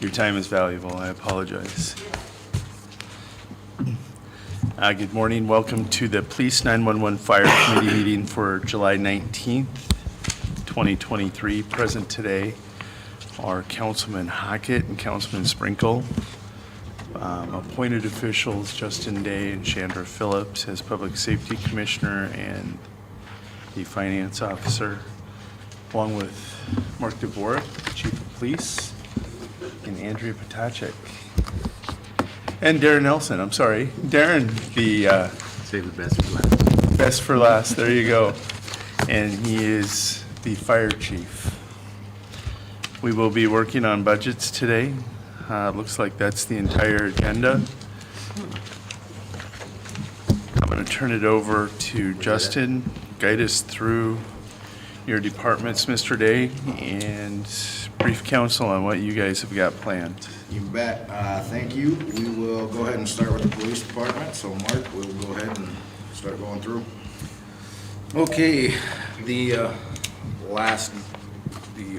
Your time is valuable. I apologize. Good morning. Welcome to the Police 911 Fire Committee meeting for July 19th, 2023. Present today are Councilman Hockett and Councilman Sprinkle. Appointed officials Justin Day and Chandra Phillips as Public Safety Commissioner and the Finance Officer, along with Mark DeVore, Chief of Police, and Andrea Potacek. And Darren Nelson, I'm sorry. Darren, the Save the best for last. best for last, there you go. And he is the fire chief. We will be working on budgets today. Looks like that's the entire agenda. I'm going to turn it over to Justin. Guide us through your departments, Mr. Day, and brief counsel on what you guys have got planned. You bet. Thank you. We will go ahead and start with the police department. So Mark, we'll go ahead and start going through. Okay, the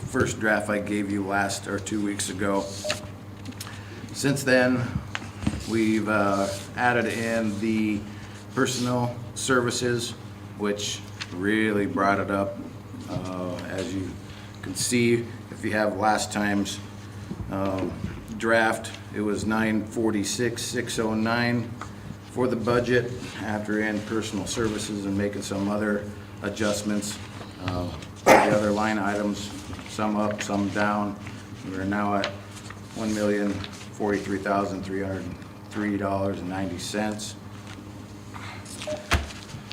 first draft I gave you last or 2 weeks ago. Since then, we've added in the personnel services, which really brought it up. As you can see, if you have last time's draft, it was $946,609 for the budget after in personal services and making some other adjustments. The other line items, some up, some down. We're now at $1,043,303.90.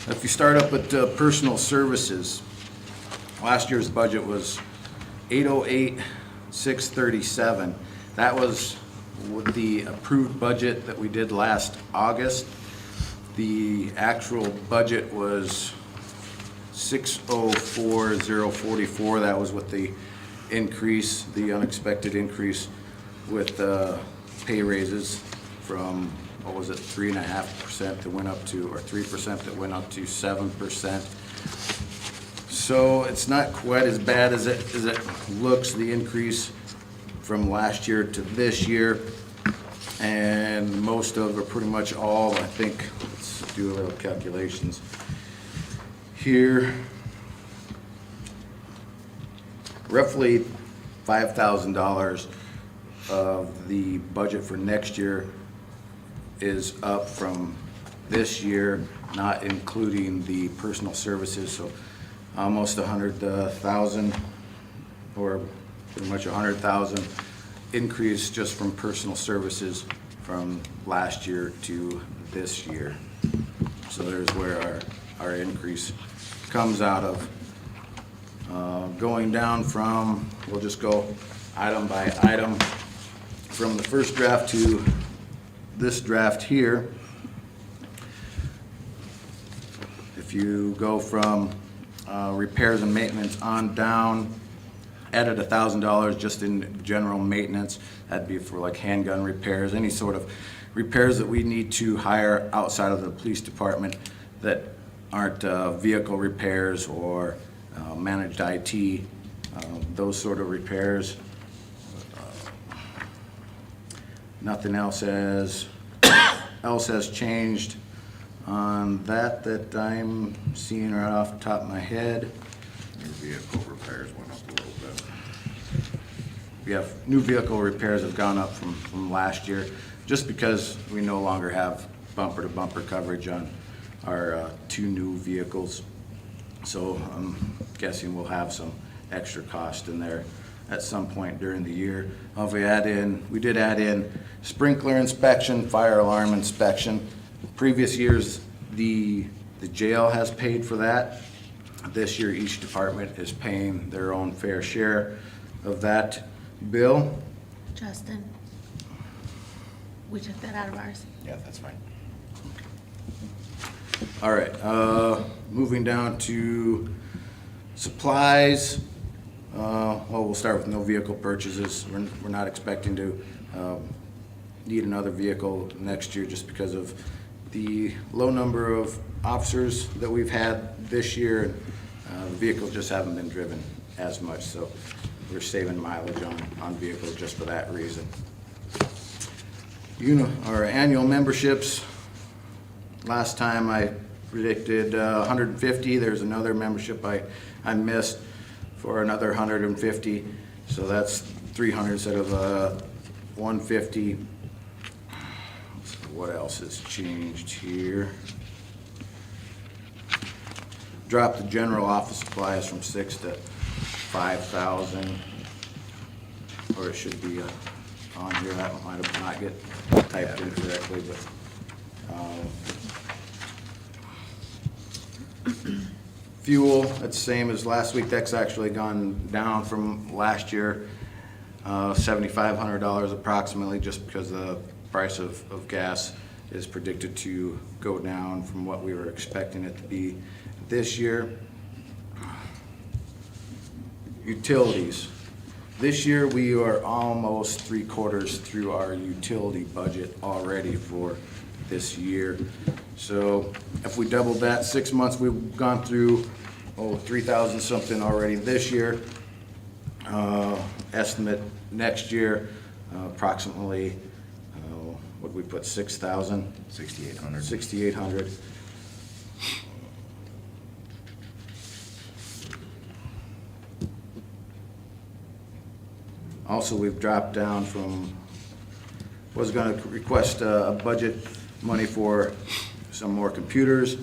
If you start up with personal services, last year's budget was $808,637. That was with the approved budget that we did last August. The actual budget was $604,044. That was with the increase, the unexpected increase with pay raises from, what was it, 3.5% that went up to, or 3% that went up to 7%. So it's not quite as bad as it looks, the increase from last year to this year. And most of, or pretty much all, I think, let's do a little calculations here. Roughly $5,000 of the budget for next year is up from this year, not including the personal services. So almost 100,000, or pretty much 100,000 increase just from personal services from last year to this year. So there's where our increase comes out of. Going down from, we'll just go item by item, from the first draft to this draft here. If you go from repairs and maintenance on down, added $1,000 just in general maintenance. That'd be for like handgun repairs, any sort of repairs that we need to hire outside of the police department that aren't vehicle repairs or managed IT, those sort of repairs. Nothing else has changed on that I'm seeing right off the top of my head. New vehicle repairs went up a little bit. Yeah, new vehicle repairs have gone up from last year, just because we no longer have bumper-to-bumper coverage on our two new vehicles. So I'm guessing we'll have some extra cost in there at some point during the year. If we did add in sprinkler inspection, fire alarm inspection. Previous years, the jail has paid for that. This year, each department is paying their own fair share of that bill. Justin, we took that out of ours. Yeah, that's fine. All right, moving down to supplies. Well, we'll start with no vehicle purchases. We're not expecting to need another vehicle next year just because of the low number of officers that we've had this year. The vehicles just haven't been driven as much, so we're saving mileage on vehicles just for that reason. Our annual memberships, last time I predicted 150. There's another membership I missed for another 150. So that's 300 instead of 150. What else has changed here? Dropped the general office supplies from 6 to 5,000. Or it should be on here. That one might have not get typed in correctly, but fuel, it's the same as last week. That's actually gone down from last year, $7,500 approximately, just because the price of gas is predicted to go down from what we were expecting it to be this year. Utilities. This year, we are almost 3/4 through our utility budget already for this year. So if we doubled that, 6 months, we've gone through, 3,000 something already this year. Estimate next year, approximately, what we put, 6,000? 6,800. 6,800. Also, we've dropped down from, was gonna request a budget money for some more computers.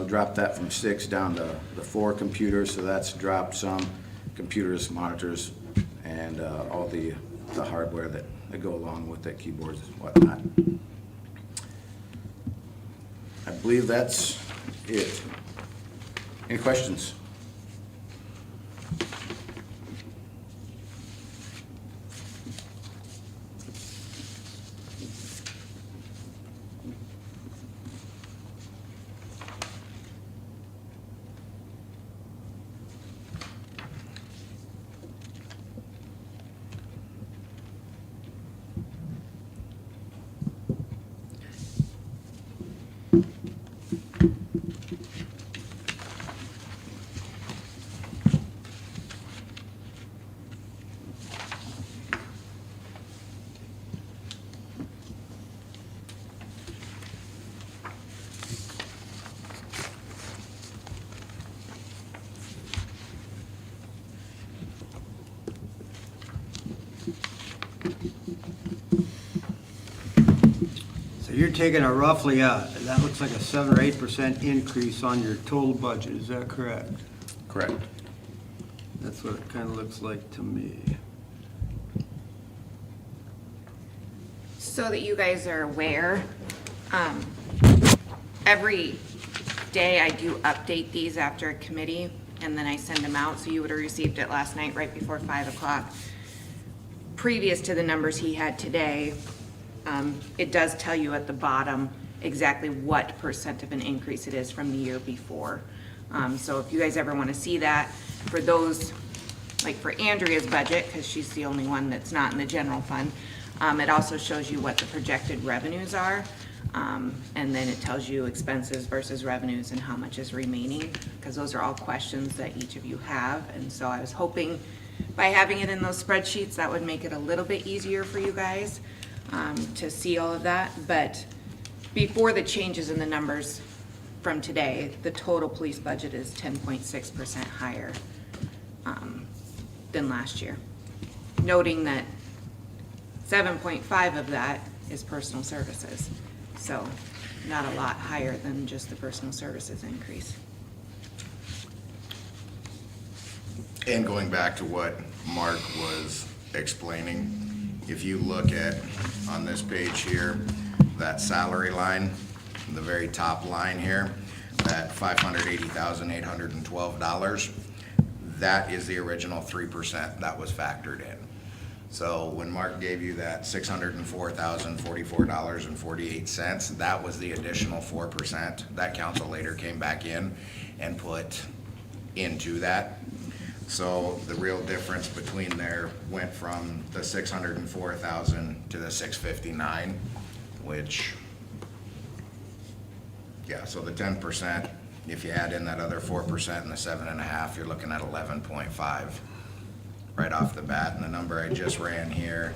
Dropped that from 6 down to the 4 computers, so that's dropped some computers, monitors, and all the hardware that go along with that, keyboards and whatnot. I believe that's it. Any questions? So you're taking a roughly, that looks like a 7 or 8% increase on your total budget, is that correct? Correct. That's what it kind of looks like to me. So that you guys are aware, every day I do update these after a committee, and then I send them out, so you would have received it last night right before 5 o'clock. Previous to the numbers he had today, it does tell you at the bottom exactly what percent of an increase it is from the year before. So if you guys ever want to see that, for those, like for Andrea's budget, because she's the only one that's not in the general fund, it also shows you what the projected revenues are. And then it tells you expenses versus revenues and how much is remaining, because those are all questions that each of you have. And so I was hoping by having it in those spreadsheets, that would make it a little bit easier for you guys to see all of that. But before the changes in the numbers from today, the total police budget is 10.6% higher than last year. Noting that 7.5 of that is personal services. So not a lot higher than just the personal services increase. And going back to what Mark was explaining, if you look at, on this page here, that salary line, the very top line here, that $580,812, that is the original 3% that was factored in. So when Mark gave you that $604,044.48, that was the additional 4%. That council later came back in and put into that. So the real difference between there went from the 604,000 to the 659, which, yeah, so the 10%, if you add in that other 4% and the 7.5, you're looking at 11.5. right off the bat, and the number I just ran here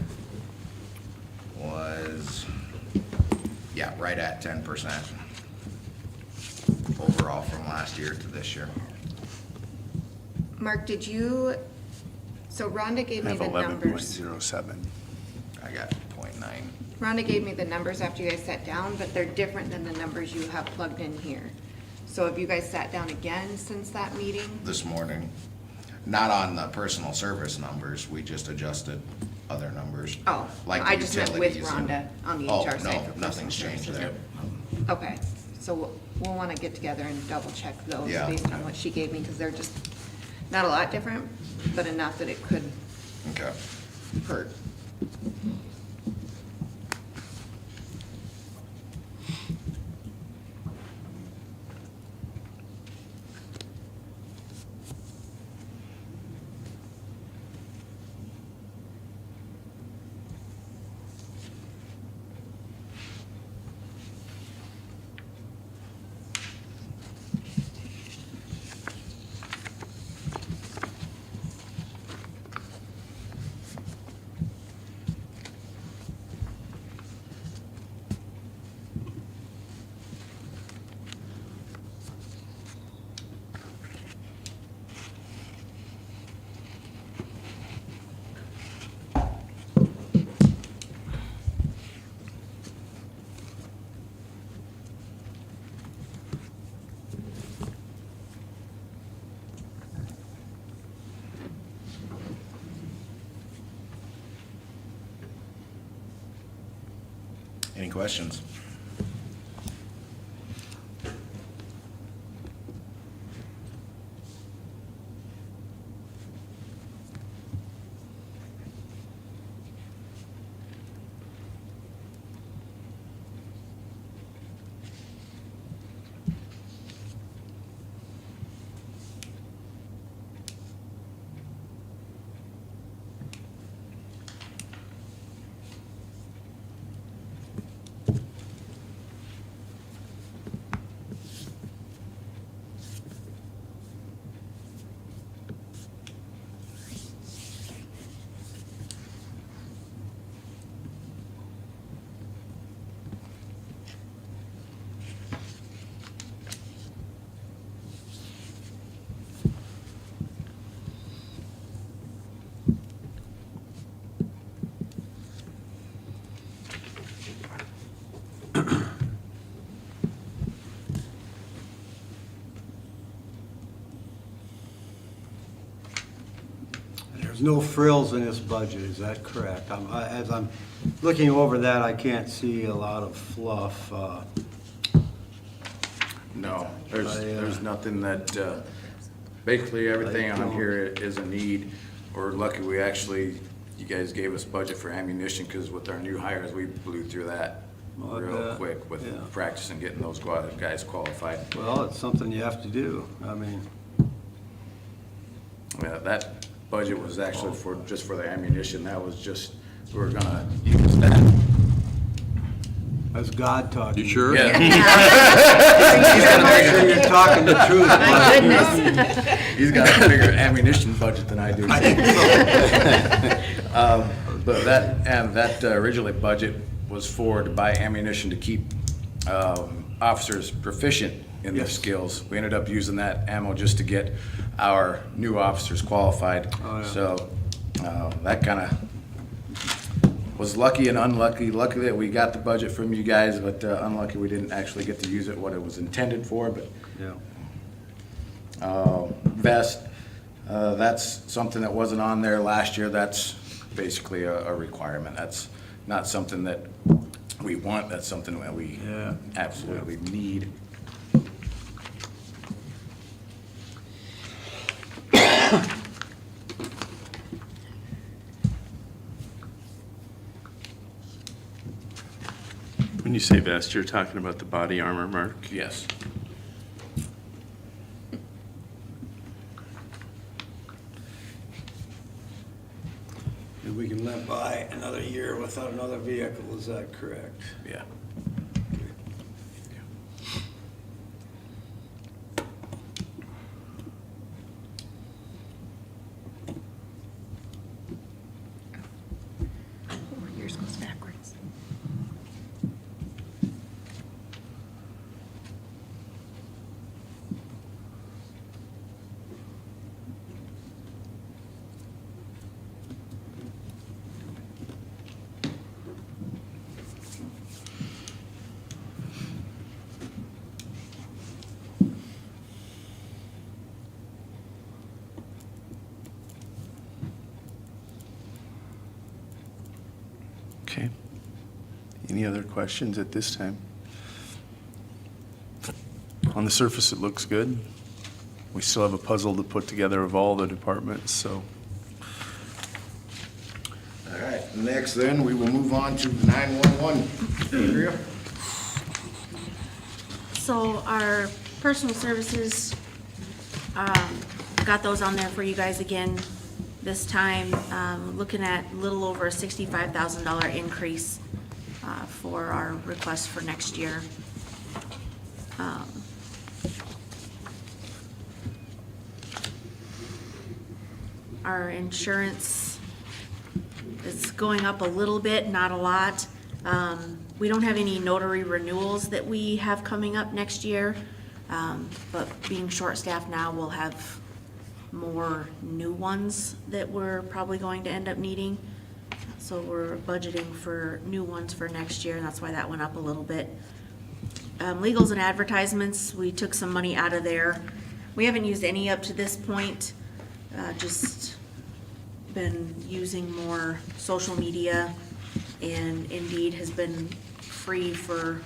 was, yeah, right at 10% overall from last year to this year. Mark, did you, so Rhonda gave I me have the numbers. 11.07. I got 0.9. Rhonda gave me the numbers after you guys sat down, but they're different than the numbers you have plugged in here. So have you guys sat down again since that meeting? This morning. Not on the personal service numbers, we just adjusted other numbers. Oh, like I the just meant with utilities and- Rhonda on the Oh, HR side no, for nothing's personal changed services. there. Okay, so we'll want to get together and double check those Yeah. based on what she gave me, because they're just not a lot different, but enough that it could Okay. hurt. Any questions? There's no frills in this budget, is that correct? As I'm looking over that, I can't see a lot of fluff. No, there's nothing that, basically everything on here is a need. We're lucky we actually, you guys gave us budget for ammunition, because with our new hires, we blew through that Well, I real bet, quick with yeah. practicing getting those guys qualified. Well, it's something you have to do. I mean, Yeah, that budget was actually just for the ammunition. That was just, we were gonna use that. that's God talking. You sure? Yeah, Make sure you're talking the truth. My goodness. he's got a bigger ammunition budget than I do. But that originally budget was to buy ammunition to keep officers proficient in their Yes. skills. We ended up using that ammo just to get our new officers qualified. Oh, yeah. So that kind of was lucky and unlucky. Lucky that we got the budget from you guys, but unlucky we didn't actually get to use it what it was intended for. But Yeah. vest, that's something that wasn't on there last year. That's basically a requirement. That's not something that we want. That's something that we Yeah. absolutely need. When you say vest, you're talking about the body armor, Mark? Yes. And we can live by another year without another vehicle, is that correct? Yeah. Okay. Any other questions at this time? On the surface, it looks good. We still have a puzzle to put together of all the departments, so. All right, next then, we will move on to 911. Andrea? So our personal services, got those on there for you guys again this time. Looking at a little over a $65,000 increase for our request for next year. Our insurance is going up a little bit, not a lot. We don't have any notary renewals that we have coming up next year. But being short-staffed now, we'll have more new ones that we're probably going to end up needing. So we're budgeting for new ones for next year, and that's why that went up a little bit. Legals and advertisements, we took some money out of there. We haven't used any up to this point, just been using more social media, and Indeed has been free for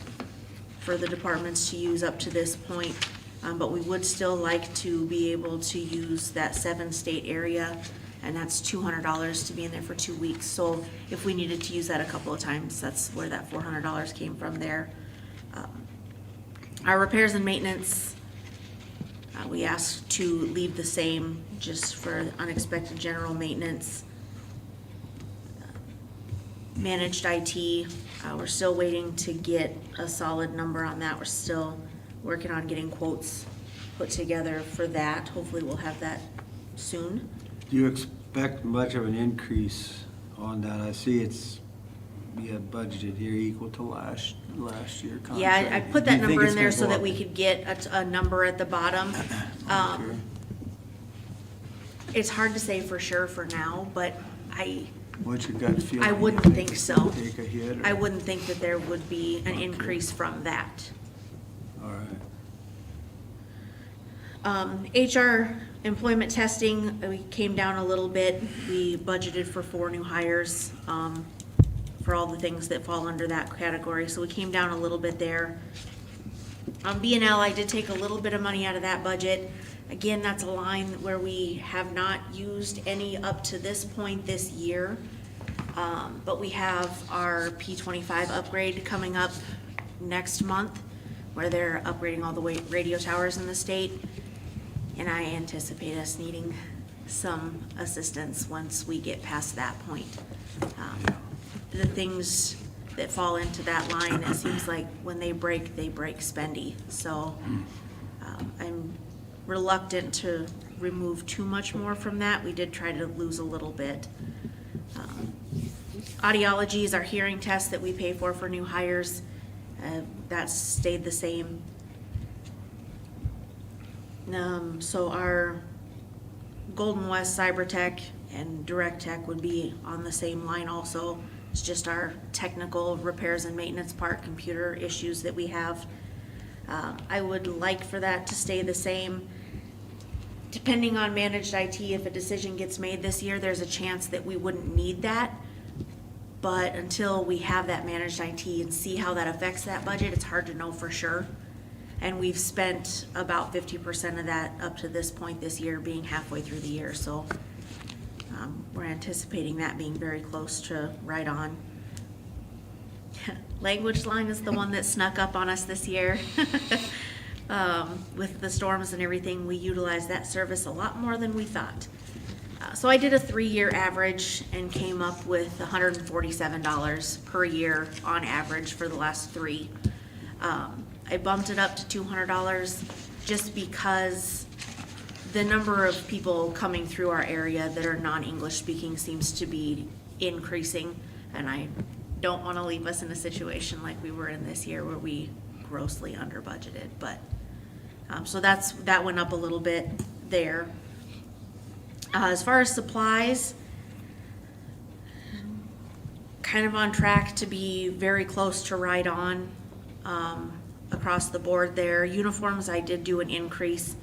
the departments to use up to this point. But we would still like to be able to use that 7-state area, and that's $200 to be in there for 2 weeks. So if we needed to use that a couple of times, that's where that $400 came from there. Our repairs and maintenance, we asked to leave the same just for unexpected general maintenance. Managed IT, we're still waiting to get a solid number on that. We're still working on getting quotes put together for that. Hopefully we'll have that soon. Do you expect much of an increase on that? I see it's, we have budgeted here equal to last year contract. Yeah, I put Do you that think number it's in there gonna so go that up? we could get a number at the bottom. Okay. It's hard to say for sure for now, but What's your gut feeling? I You wouldn't think it's so. gonna Take a hit? Or- I wouldn't think that there would be an Okay. increase from that. All right. HR employment testing, we came down a little bit. We budgeted for 4 new hires, for all the things that fall under that category, so we came down a little bit there. B&L, I did take a little bit of money out of that budget. Again, that's a line where we have not used any up to this point this year. But we have our P25 upgrade coming up next month, where they're upgrading all the radio towers in the state. And I anticipate us needing some assistance once we get past that point. The things that fall into that line, it seems like when they break spendy. So I'm reluctant to remove too much more from that. We did try to lose a little bit. Audiology is our hearing test that we pay for new hires. That's stayed the same. So our Golden West Cyber Tech and Direct Tech would be on the same line also. It's just our technical repairs and maintenance part, computer issues that we have. I would like for that to stay the same. Depending on managed IT, if a decision gets made this year, there's a chance that we wouldn't need that. But until we have that managed IT and see how that affects that budget, it's hard to know for sure. And we've spent about 50% of that up to this point this year, being halfway through the year. So we're anticipating that being very close to right on. Language line is the one that snuck up on us this year. With the storms and everything, we utilized that service a lot more than we thought. So I did a 3-year average and came up with $147 per year on average for the last 3. I bumped it up to $200 just because the number of people coming through our area that are non-English speaking seems to be increasing, and I don't want to leave us in a situation like we were in this year where we grossly under budgeted. But so that went up a little bit there. As far as supplies, kind of on track to be very close to right on across the board there. Uniforms, I did do an increase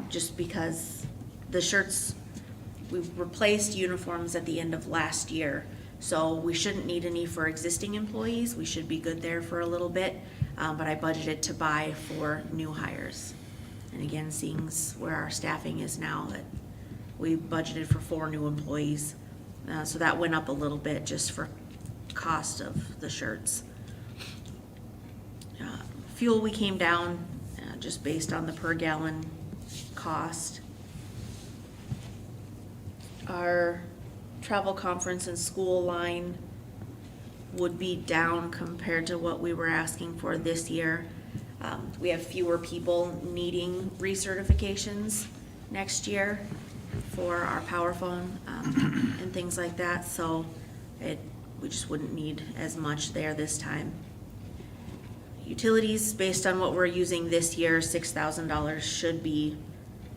just because the shirts, we replaced uniforms at the end of last year. So we shouldn't need any for existing employees. We should be good there for a little bit. But I budgeted to buy for new hires. And again, seeing where our staffing is now, that we budgeted for 4 new employees. So that went up a little bit just for cost of the shirts. Fuel, we came down just based on the per gallon cost. Our travel, conference, and school line would be down compared to what we were asking for this year. We have fewer people needing recertifications next year for our power phone and things like that, so we just wouldn't need as much there this time. Utilities, based on what we're using this year, $6,000 should be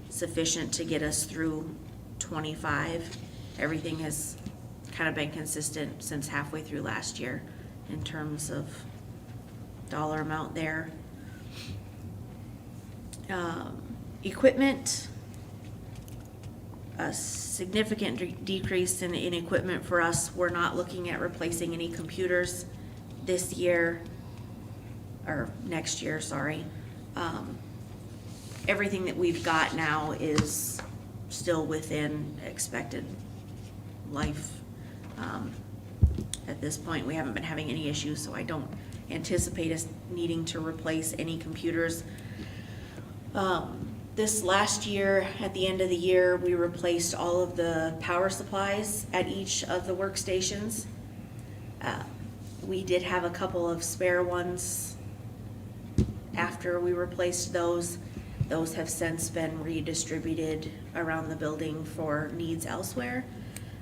sufficient to get us through 25. Everything has kind of been consistent since halfway through last year in terms of dollar amount there. Equipment, a significant decrease in equipment for us. We're not looking at replacing any computers this year, or next year, sorry. Everything that we've got now is still within expected life. At this point, we haven't been having any issues, so I don't anticipate us needing to replace any computers. This last year, at the end of the year, we replaced all of the power supplies at each of the workstations. We did have a couple of spare ones after we replaced those. Those have since been redistributed around the building for needs elsewhere.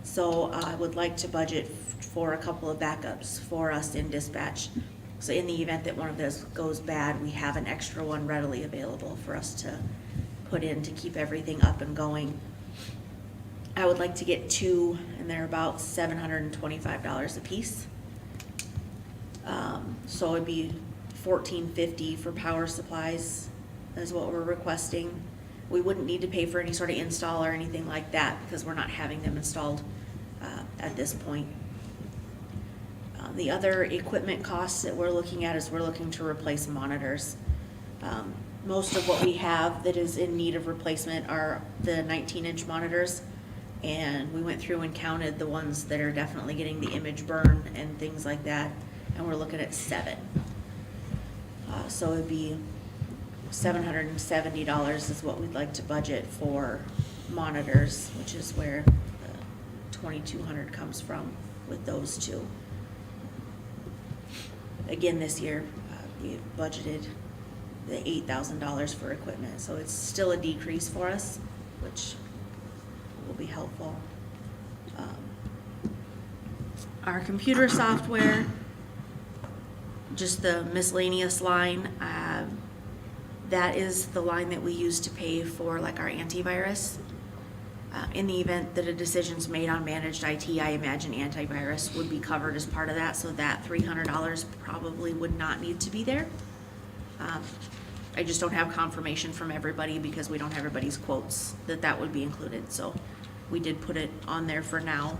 So I would like to budget for a couple of backups for us in dispatch. So in the event that one of those goes bad, we have an extra one readily available for us to put in to keep everything up and going. I would like to get 2, and they're about $725 a piece. So it'd be $1,450 for power supplies is what we're requesting. We wouldn't need to pay for any sort of install or anything like that because we're not having them installed at this point. The other equipment costs that we're looking at is we're looking to replace monitors. Most of what we have that is in need of replacement are the 19-inch monitors, and we went through and counted the ones that are definitely getting the image burn and things like that, and we're looking at 7. So it'd be $770 is what we'd like to budget for monitors, which is where the $2,200 comes from with those 2. Again, this year, we budgeted the $8,000 for equipment, so it's still a decrease for us, which will be helpful. Our computer software, just the miscellaneous line, that is the line that we use to pay for like our antivirus. In the event that a decision's made on managed IT, I imagine antivirus would be covered as part of that, so that $300 probably would not need to be there. I just don't have confirmation from everybody because we don't have everybody's quotes that would be included, so we did put it on there for now,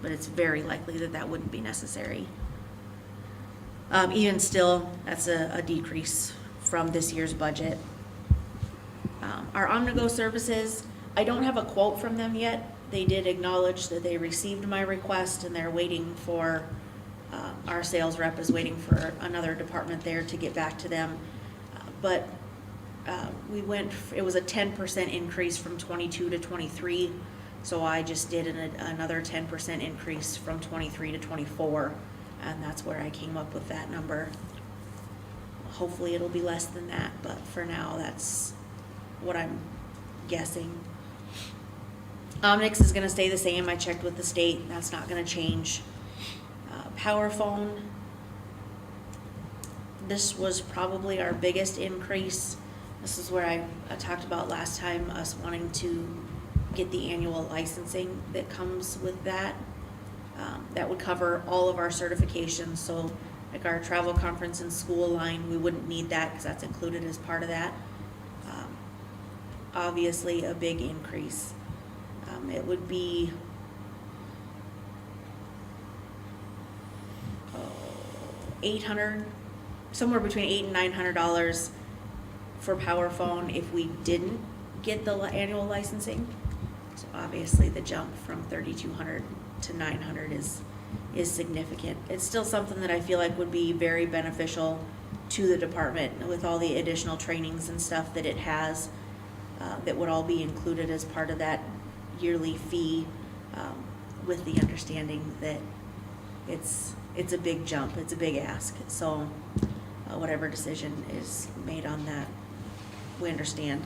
but it's very likely that wouldn't be necessary. Even still, that's a decrease from this year's budget. Our Omnigo services, I don't have a quote from them yet. They did acknowledge that they received my request and they're waiting for, our sales rep is waiting for another department there to get back to them. But it was a 10% increase from 22 to 23, so I just did another 10% increase from 23 to 24, and that's where I came up with that number. Hopefully it'll be less than that, but for now, that's what I'm guessing. Omnix is gonna stay the same. I checked with the state, that's not gonna change. Power phone, this was probably our biggest increase. This is where I talked about last time, us wanting to get the annual licensing that comes with that. That would cover all of our certifications, so like our travel, conference, and school line, we wouldn't need that because that's included as part of that. Obviously a big increase. It would be $800, somewhere between $800 and $900 for PowerPhone if we didn't get the annual licensing. So obviously the jump from 3,200 to 900 is significant. It's still something that I feel like would be very beneficial to the department with all the additional trainings and stuff that it has, that would all be included as part of that yearly fee, with the understanding that it's a big jump, it's a big ask. So whatever decision is made on that, we understand.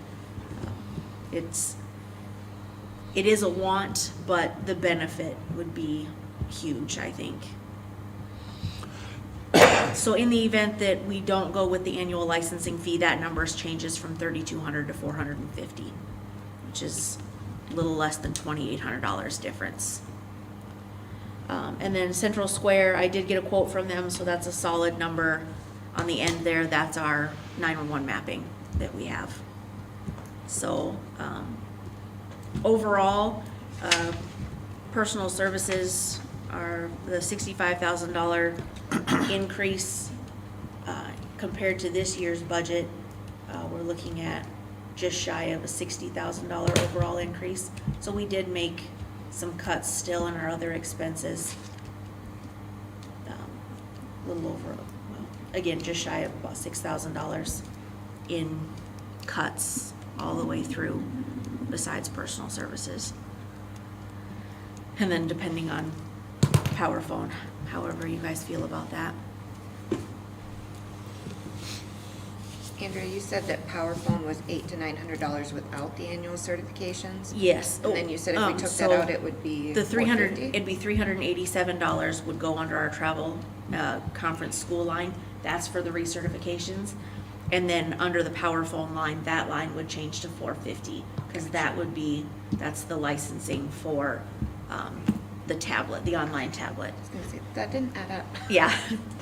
It is a want, but the benefit would be huge, I think. So in the event that we don't go with the annual licensing fee, that number changes from 3,200 to 450, which is a little less than $2,800 difference. And then Central Square, I did get a quote from them, so that's a solid number on the end there. That's our 911 mapping that we have. So, overall, personal services are the $65,000 increase, compared to this year's budget. We're looking at just shy of a $60,000 overall increase. So we did make some cuts still in our other expenses. A little over, well, again, just shy of about $6,000 in cuts all the way through, besides personal services. And then depending on PowerPhone, however you guys feel about that. Andrea, you said that PowerPhone was $800 to $900 without the annual certifications? Yes. And then you said if we took that So out, it would be the 300, $450? it'd be $387 would go under our travel conference school line. That's for the recertifications. And then under the PowerPhone line, that line would change to $450, because that's the licensing for the tablet, the online tablet. I was gonna say, that didn't add up. Yeah,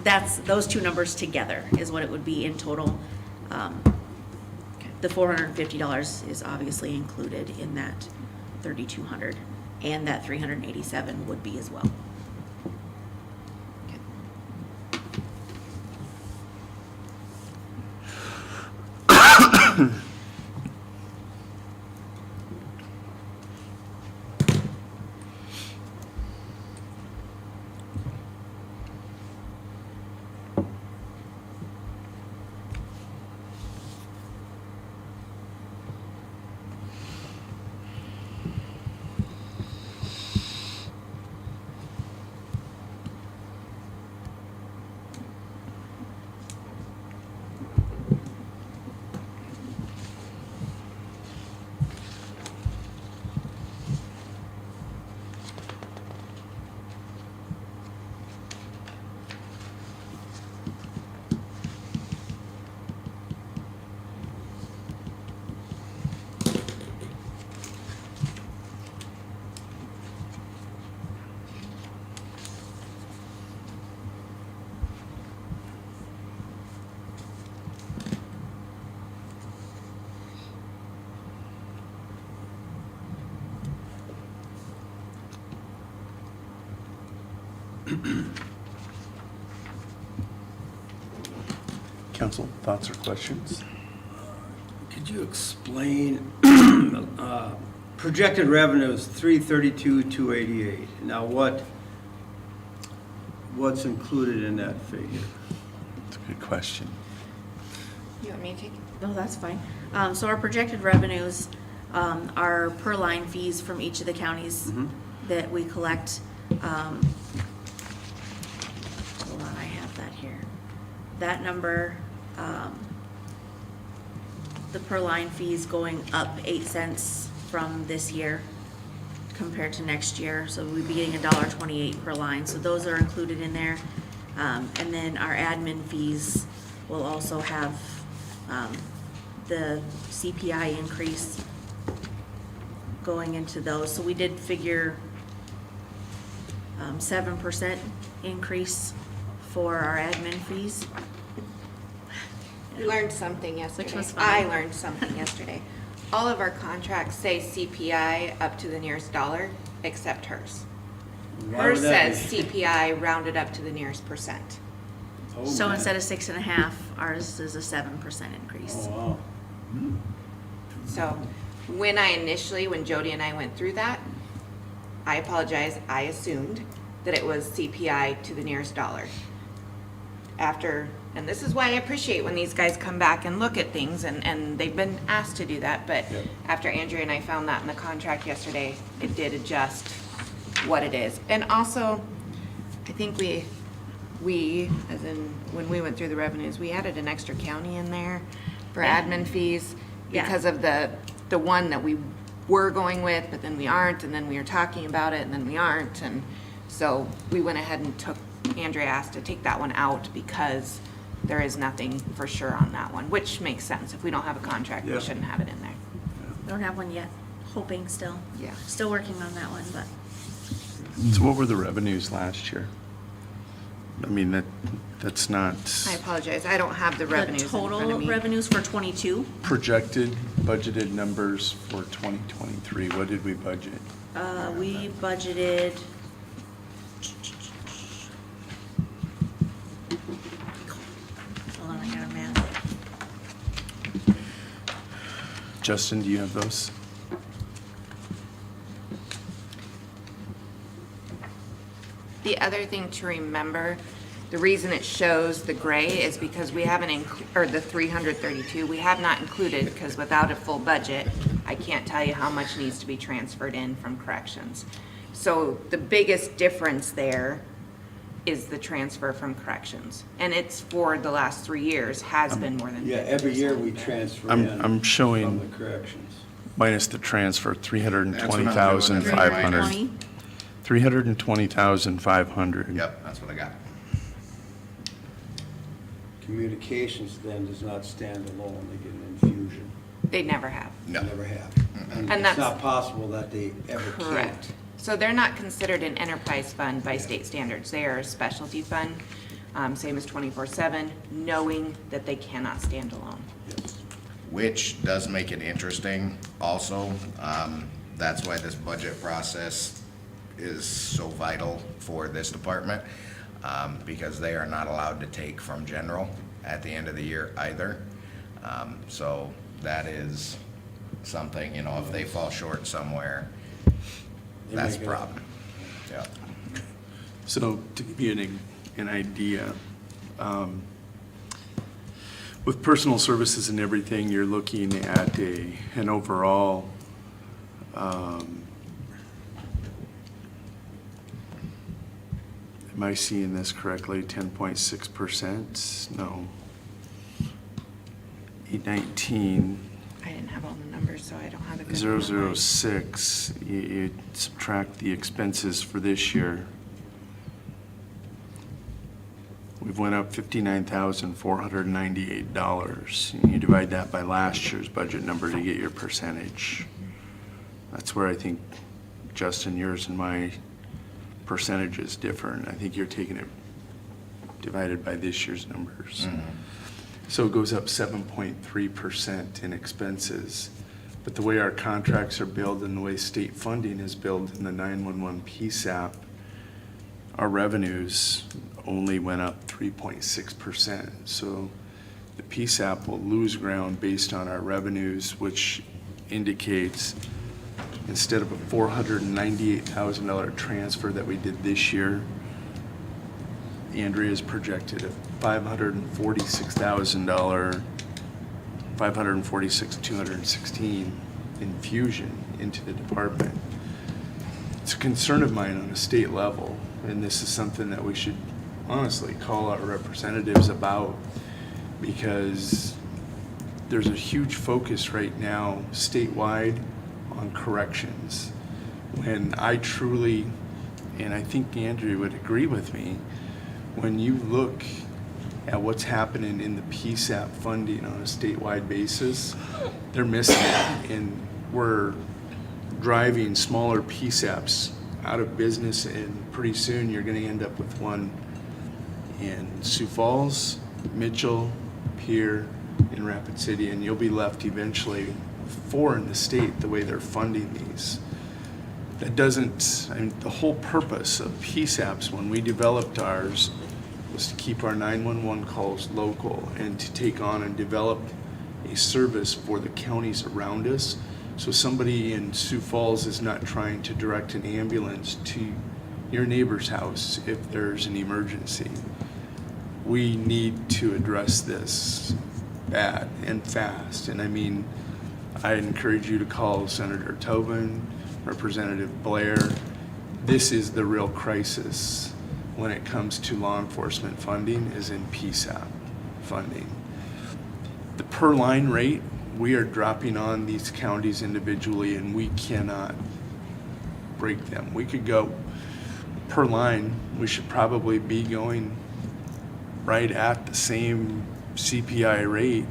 that's, those two numbers together is what it would be in total. The $450 is obviously included in that 3,200, and that 387 would be as well. Council, thoughts or questions? Could you explain, projected revenues, 332, 288. Now what's included in that figure? It's a good question. You want me to take it? No, that's fine. So our projected revenues are per line fees from each of the counties that we collect. Hold on, I have that here. That number, the per line fees going up 8 cents from this year compared to next year. So we'd be getting $1.28 per line. So those are included in there. And then our admin fees will also have the CPI increase going into those. So we did figure 7% increase for our admin fees. We learned something yesterday. Which was fun. I learned something yesterday. All of our contracts say CPI up to the nearest dollar, except hers. Why Hers would that says be? CPI rounded up to the nearest percent. Oh, So man. instead of 6.5, ours is a 7% increase. Oh, wow. So when Jody and I went through that, I apologize, I assumed that it was CPI to the nearest dollar. And this is why I appreciate when these guys come back and look at things, and they've been asked to do that, but after Andrea and I found that in the contract yesterday, it did adjust what it is. And also, I think we, as in, when we went through the revenues, we added an extra county in there for admin fees Yeah. because of the one that we were going with, but then we aren't, and then we were talking about it, and then we aren't, and so we went ahead and Andrea asked to take that one out because there is nothing for sure on that one, which makes sense. If we don't have a contract, we Yeah. shouldn't have it in there. We don't have one yet, hoping still. Yeah. Still working on that one, but So what were the revenues last year? I mean, that's not I apologize, I don't have the revenues the in front of total me. revenues for 22, projected, budgeted numbers for 2023. What did we budget? we budgeted. Hold on, I got a math. Justin, do you have those? The other thing to remember, the reason it shows the gray is because we haven't, or the 332, we have not included, because without a full budget, I can't tell you how much needs to be transferred in from corrections. So the biggest difference there is the transfer from corrections. And it's for the last 3 years, has been more than 50%. Yeah, every year we transfer I'm in showing- from the corrections. Minus the transfer, That's what I'm doing, and then 320,500. 320. 320,500. Yep, that's what I got. Communications then does not stand alone, they get an infusion. They never have. No. Never have. And It's that's- not possible that they ever can. Correct. So they're not considered an enterprise fund by state standards. They are a specialty fund, same as 24/7, knowing that they cannot stand alone. Which does make it interesting also. That's why this budget process is so vital for this department, because they are not allowed to take from general at the end of the year either. So that is something, you know, if they fall short somewhere, They that's a make it- problem. Yeah. So to give you an idea, with personal services and everything, you're looking at an overall, am I seeing this correctly, 10.6%? No. 819. I didn't have all the numbers, so I don't have a good one on mine. 006, you subtract the expenses for this year. We've went up $59,498. And you divide that by last year's budget number to get your percentage. That's where I think, Justin, yours and my percentage is different. I think you're taking it divided by this year's numbers. So it goes up 7.3% in expenses. But the way our contracts are billed and the way state funding is billed in the 911 PSAP, our revenues only went up 3.6%. So the PSAP will lose ground based on our revenues, which indicates instead of a $498,000 transfer that we did this year, Andrea's projected a $546,000, $546,216 infusion into the department. It's a concern of mine on a state level, and this is something that we should honestly call our representatives about, because there's a huge focus right now statewide on corrections. When I truly, and I think Andrea would agree with me, when you look at what's happening in the PSAP funding on a statewide basis, they're missing it, and we're driving smaller PSAPs out of business, and pretty soon you're gonna end up with one in Sioux Falls, Mitchell, Pierre, and Rapid City, and you'll be left eventually with 4 in the state the way they're funding these. That doesn't, I mean, the whole purpose of PSAPs when we developed ours was to keep our 911 calls local and to take on and develop a service for the counties around us. So somebody in Sioux Falls is not trying to direct an ambulance to your neighbor's house if there's an emergency. We need to address this bad and fast. And I mean, I encourage you to call Senator Tobin, Representative Blair. This is the real crisis when it comes to law enforcement funding, is in PSAP funding. The per line rate, we are dropping on these counties individually, and we cannot break them. We could go per line, we should probably be going right at the same CPI rate.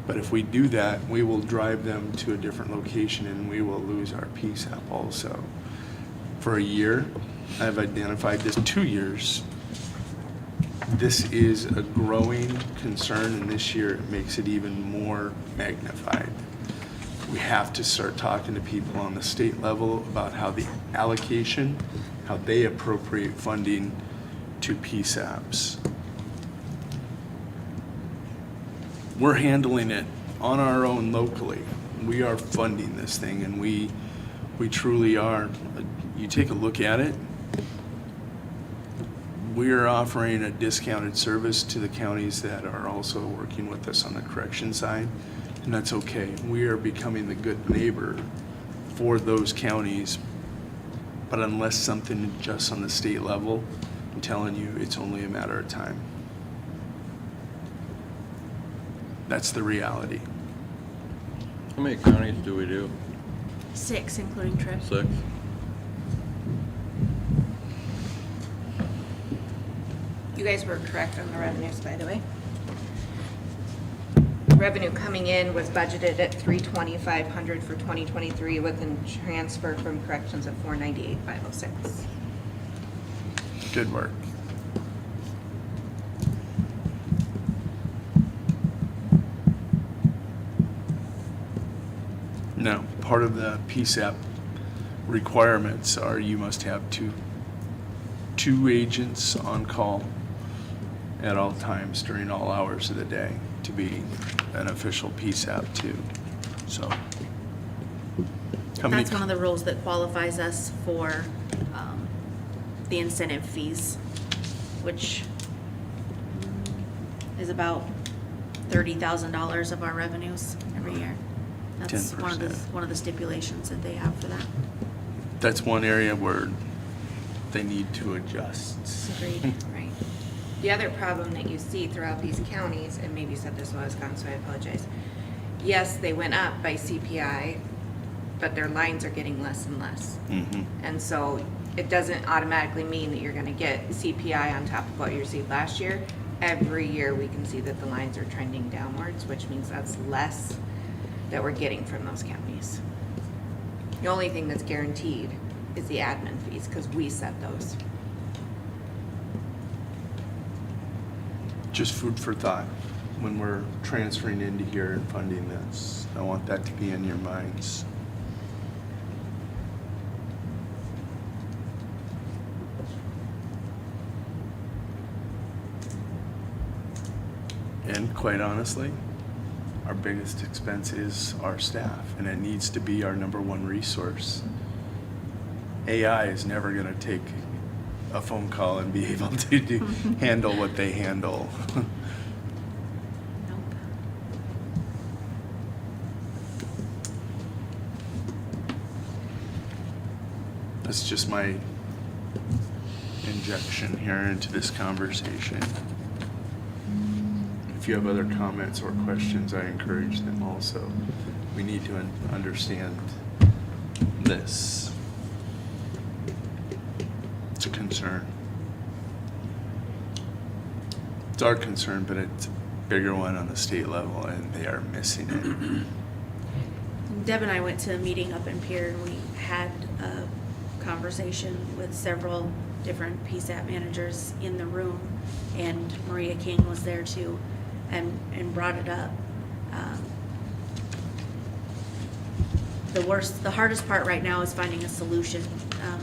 But if we do that, we will drive them to a different location and we will lose our PSAP also. For a year, I've identified this, 2 years. This is a growing concern, and this year it makes it even more magnified. We have to start talking to people on the state level about how the allocation, how they appropriate funding to PSAPs. We're handling it on our own locally. We are funding this thing, and we truly are. You take a look at it, we are offering a discounted service to the counties that are also working with us on the correction side, and that's okay. We are becoming the good neighbor for those counties, but unless something adjusts on the state level, I'm telling you, it's only a matter of time. That's the reality. How many counties do we do? 6, including Tripp. 6? You guys were correct on the revenues, by the way. Revenue coming in was budgeted at $325,000 for 2023 with a transfer from corrections of $498,506. Good work. Now, part of the PSAP requirements are you must have two agents on call at all times during all hours of the day to be an official PSAP too. So, how many That's one of the rules that qualifies us for the incentive fees, which is about $30,000 of our revenues every year. That's one of the 10%. stipulations that they have for that. That's one area where they need to adjust. Agreed. Right. The other problem that you see throughout these counties, and maybe you said this while I was gone, so I apologize. Yes, they went up by CPI, but their lines are getting less and less. Mm-hmm. And so it doesn't automatically mean that you're gonna get CPI on top of what you received last year. Every year, we can see that the lines are trending downwards, which means that's less that we're getting from those counties. The only thing that's guaranteed is the admin fees, because we set those. Just food for thought when we're transferring into here and funding this. I want that to be in your minds. And quite honestly, our biggest expense is our staff, and it needs to be our number one resource. AI is never going to take a phone call and be able to handle what they handle. Nope. That's just my injection here into this conversation. If you have other comments or questions, I encourage them also. We need to understand this. It's a concern. It's our concern, but it's a bigger one on the state level, and they are missing it. Deb and I went to a meeting up in Pierre, and we had a conversation with several different PSAP managers in the room, and Maria King was there too, and brought it up. The hardest part right now is finding a solution,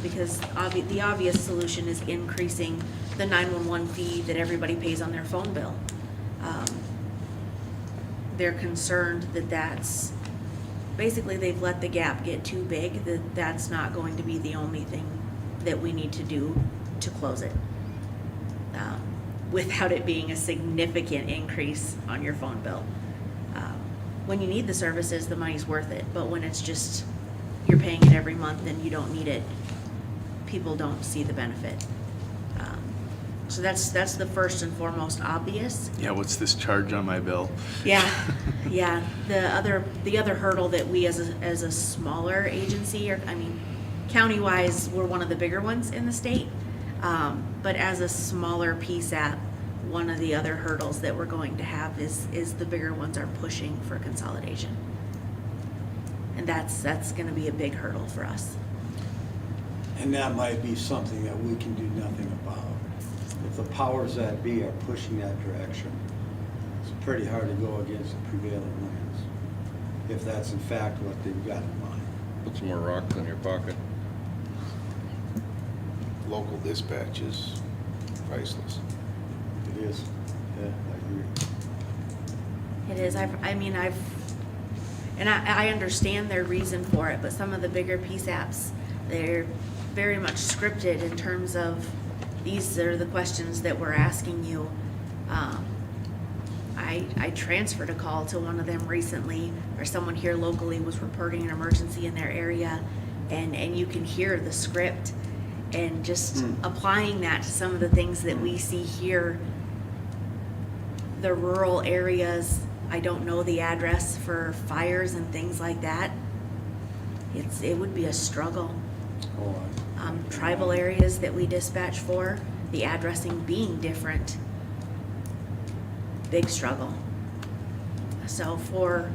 because the obvious solution is increasing the 911 fee that everybody pays on their phone bill. They're concerned that that's, basically they've let the gap get too big, that that's not going to be the only thing that we need to do to close it. Without it being a significant increase on your phone bill. When you need the services, the money's worth it, but when it's just, you're paying it every month and you don't need it, people don't see the benefit. So that's the first and foremost obvious. Yeah, what's this charge on my bill? Yeah, yeah. The other hurdle that we as a smaller agency, or, I mean, county-wise, we're one of the bigger ones in the state. But as a smaller PSAP, one of the other hurdles that we're going to have is the bigger ones are pushing for consolidation. And that's gonna be a big hurdle for us. And that might be something that we can do nothing about. If the powers that be are pushing that direction, it's pretty hard to go against the prevailing winds, if that's in fact what they've got in mind. Put some more rocks in your pocket. Local dispatch is priceless. It is, yeah, I agree. It is, I understand their reason for it, but some of the bigger PSAPs, they're very much scripted in terms of, these are the questions that we're asking you. I transferred a call to one of them recently, where someone here locally was reporting an emergency in their area, and you can hear the script, and just applying that to some of the things that we see here. The rural areas, I don't know the address for fires and things like that. It would be a struggle. Oh, Tribal areas that we dispatch for, the addressing being different, big struggle. So for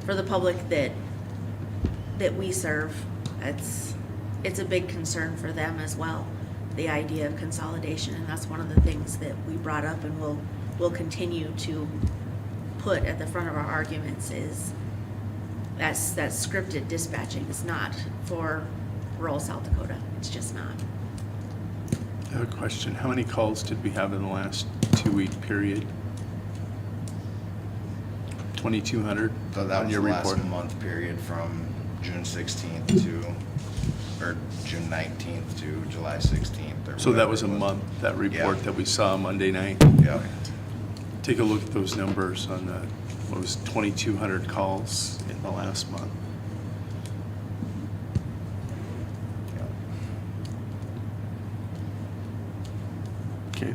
the public that we serve, it's a big concern for them as well, the idea of consolidation, and that's one of the things that we brought up and we'll continue to put at the front of our arguments is that scripted dispatching is not for rural South Dakota. It's just not. I have a question. How many calls did we have in the last 2-week period? 2,200 So that on was your the report? last month period from June 16th or June 19th to July 16th. Or So that whatever was a it month, that report Yeah. that we saw Monday night? Yeah. Take a look at those numbers on the, what was 2,200 calls in the last month. Okay.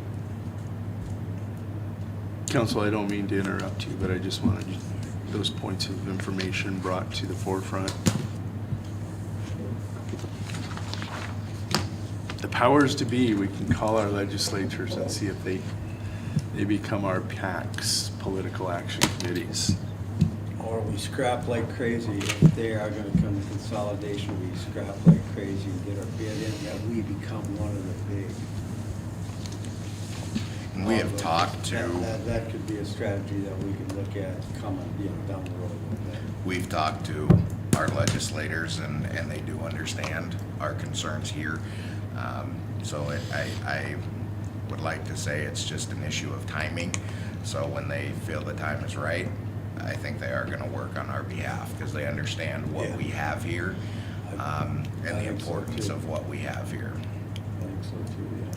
Council, I don't mean to interrupt you, but I just wanted those points of information brought to the forefront. The powers to be, we can call our legislatures and see if they become our PACs, political action committees. Or we scrap like crazy. If they are gonna come to consolidation, we scrap like crazy and get our bid in, that we become one of the big. And we have talked to, That could be a strategy that we can look at coming, down the road a little bit. we've talked to our legislators and they do understand our concerns here. So I would like to say it's just an issue of timing. So when they feel the time is right, I think they are gonna work on our behalf because they understand what Yeah. we have here, and I the think so, importance too. of what we have here. I think so too, yes.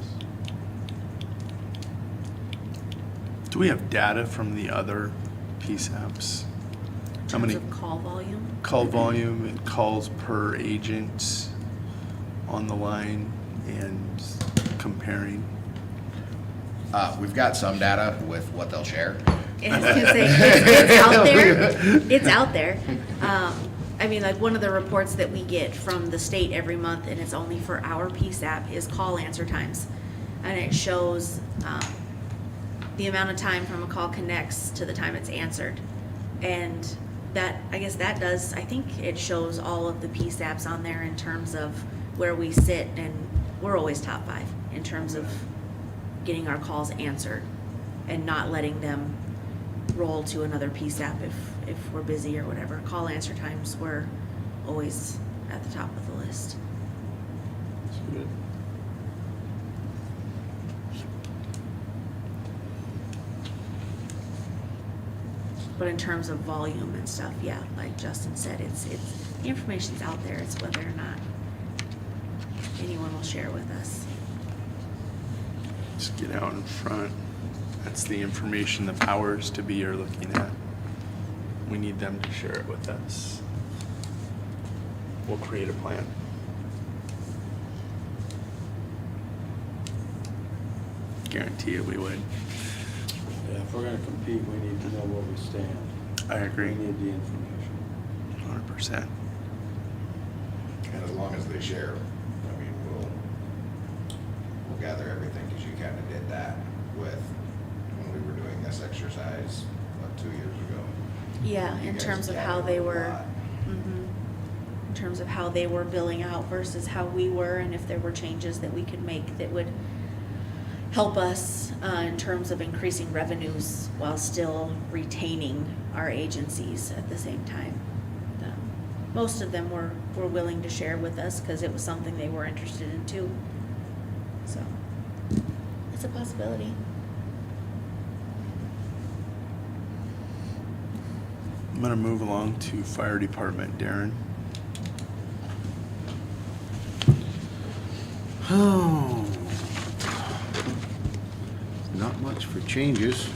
Do we have data from the other PSAPs? How In many terms of call volume, call volume and calls per agent on the line and comparing? We've got some data with what they'll share. and I was gonna say, it's out there. It's out there. I mean, like, one of the reports that we get from the state every month, and it's only for our PSAP, is call answer times. And it shows the amount of time from a call connects to the time it's answered. And that, I guess that does, I think it shows all of the PSAPs on there in terms of where we sit, and we're always top 5 in terms of getting our calls answered and not letting them roll to another PSAP if we're busy or whatever. Call answer times, we're always at the top of the list. That's good. But in terms of volume and stuff, yeah, like Justin said, it's, the information's out there, it's whether or not anyone will share with us. Just get out in front. That's the information the powers to be are looking at. We need them to share it with us. We'll create a plan. Guarantee it, we would. Yeah, if we're gonna compete, we need to know where we stand. I agree. We need the information. 100%. And as long as they share, I mean, we'll gather everything, because you kind of did that with, when we were doing this exercise, what, 2 years ago? Yeah, You in guys terms of how gathered they a were, lot. in terms of how they were billing out versus how we were, and if there were changes that we could make that would help us in terms of increasing revenues while still retaining our agencies at the same time. Most of them were willing to share with us because it was something they were interested in too. So, it's a possibility. I'm gonna move along to fire department. Darren? Oh. Not much for changes.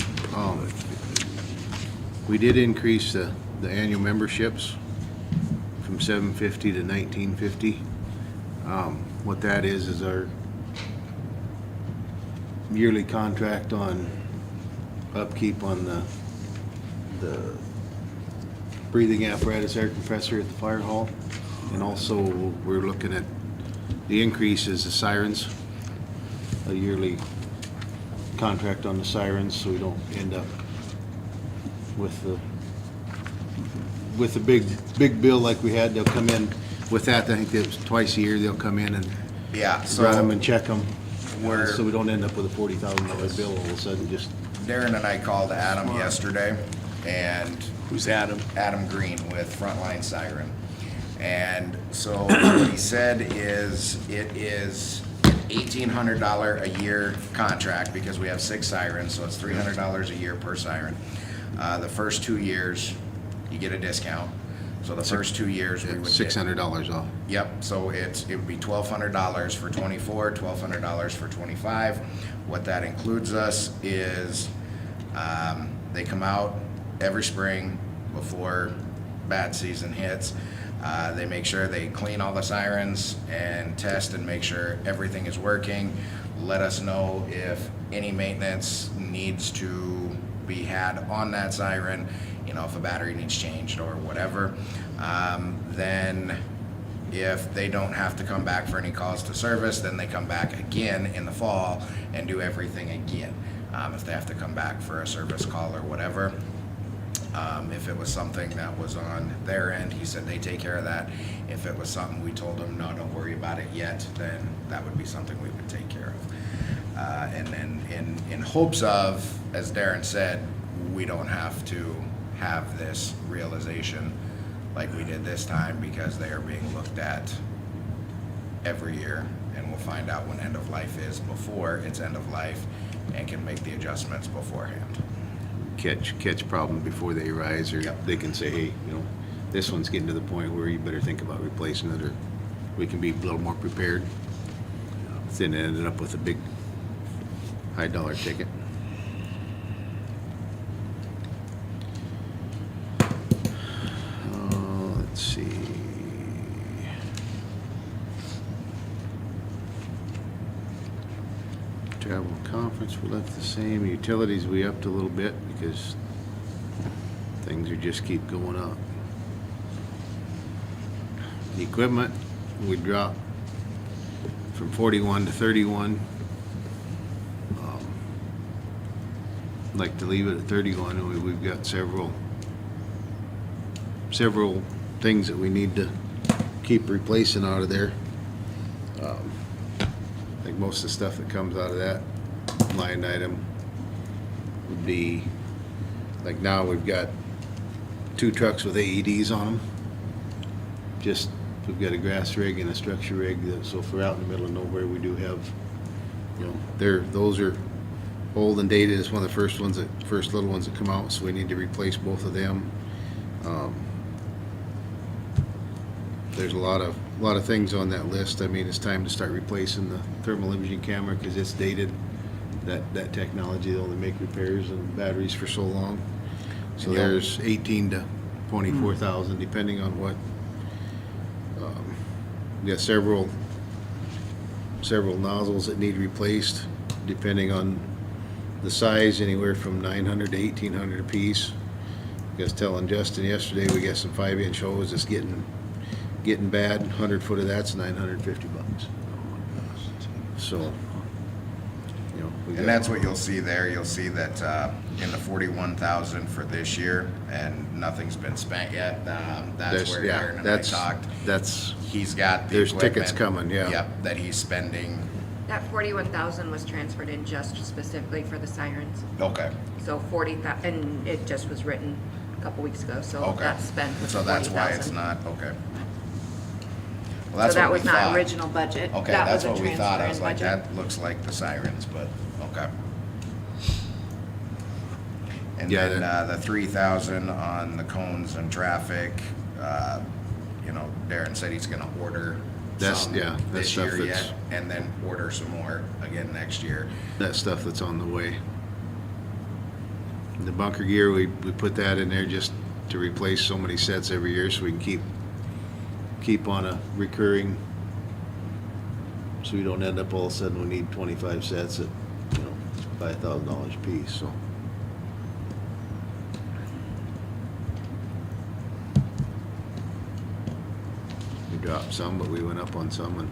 We did increase the annual memberships from $750 to $1950. What that is our yearly contract on upkeep on the breathing apparatus air compressor at the fire hall. And also, we're looking at the increase is the sirens, a yearly contract on the sirens, so we don't end up with the big bill like we had. They'll come in with that, I think it was twice a year, they'll come in and Yeah, run them so and check them. We're- So we don't end up with a $40,000 bill all of a sudden, just Darren and I called Adam yesterday, and Who's Adam? Adam Green with Frontline Siren. And so what he said is, it is $1,800 a year contract, because we have 6 sirens, so it's $300 a year per siren. The first 2 years, you get a discount. So the first 2 years, we would get. $600 off. Yep, so it would be $1,200 for 24, $1,200 for 25. What that includes us is, they come out every spring before bad season hits. They make sure they clean all the sirens and test and make sure everything is working. Let us know if any maintenance needs to be had on that siren, you know, if a battery needs changed or whatever. Then if they don't have to come back for any calls to service, then they come back again in the fall and do everything again. If they have to come back for a service call or whatever. If it was something that was on their end, he said they take care of that. If it was something we told them, no, don't worry about it yet, then that would be something we would take care of. And then in hopes of, as Darren said, we don't have to have this realization like we did this time, because they are being looked at every year, and we'll find out when end of life is before it's end of life, and can make the adjustments beforehand. Catch problem before they arise, or Yep. they can say, hey, you know, this one's getting to the point where you better think about replacing it, or we can be a little more prepared. Then it ended up with a big high dollar ticket. Let's see. Travel and conference, we left the same. Utilities, we upped a little bit because things are just keep going up. The equipment, we dropped from 41 to 31. Like to leave it at 31, and we've got several things that we need to keep replacing out of there. I think most of the stuff that comes out of that line item would be, like now we've got 2 trucks with AEDs on them. Just, we've got a grass rig and a structure rig, so if we're out in the middle of nowhere, we do have, you know, those are old and dated. It's one of the first ones first little ones that come out, so we need to replace both of them. There's a lot of things on that list. I mean, it's time to start replacing the thermal imaging camera because it's dated. That technology, they only make repairs and batteries for so long. So And you'll- there's 18 to 24,000, depending on what. We got several nozzles that need replaced, depending on the size, anywhere from 900 to 1,800 apiece. I was telling Justin yesterday, we got some 5-inch hose that's getting bad. 100 foot of that's $950. So, you know. we And got- that's what you'll see there. You'll see that in the 41,000 for this year, and nothing's been spent yet. That's where yeah, Aaron and I talked. That's, He's got the There's tickets equipment, coming, yeah. Yep, that he's spending. That 41,000 was transferred in just specifically for the sirens. Okay, So 40,000, and it just was written a couple weeks ago, so okay. that's spent with So that's why it's 40,000. not, okay. Well, So that's that what we was not thought. original budget. Okay, That that's was a what we thought. I transfer was in like, budget. that looks like the sirens, but, okay. And Yeah, then, the 3,000 on the cones and traffic, you know, Darren said he's gonna order That's- some yeah, that's this stuff year that's- yet, and then order some more again next year. that stuff that's on the way. The bunker gear, we put that in there just to replace so many sets every year so we can keep on a recurring, so we don't end up all of a sudden we need 25 sets at, you know, $5,000 a piece, so. We dropped some, but we went up on some and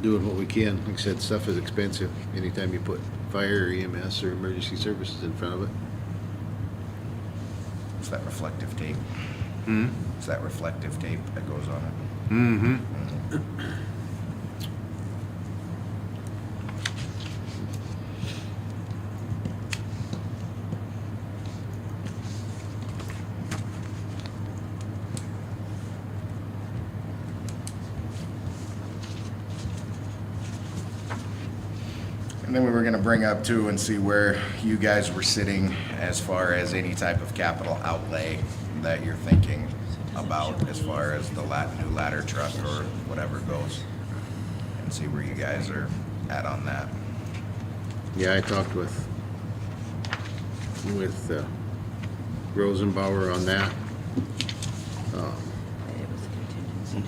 doing what we can. Like I said, stuff is expensive. Anytime you put fire or EMS or emergency services in front of it. It's that reflective tape. It's that reflective tape that goes on it. Mm-hmm. And then we were gonna bring up too and see where you guys were sitting as far as any type of capital outlay that you're thinking about as far as the new ladder truck or whatever goes. And see where you guys are at on that. Yeah, I talked with Rosenbauer on that.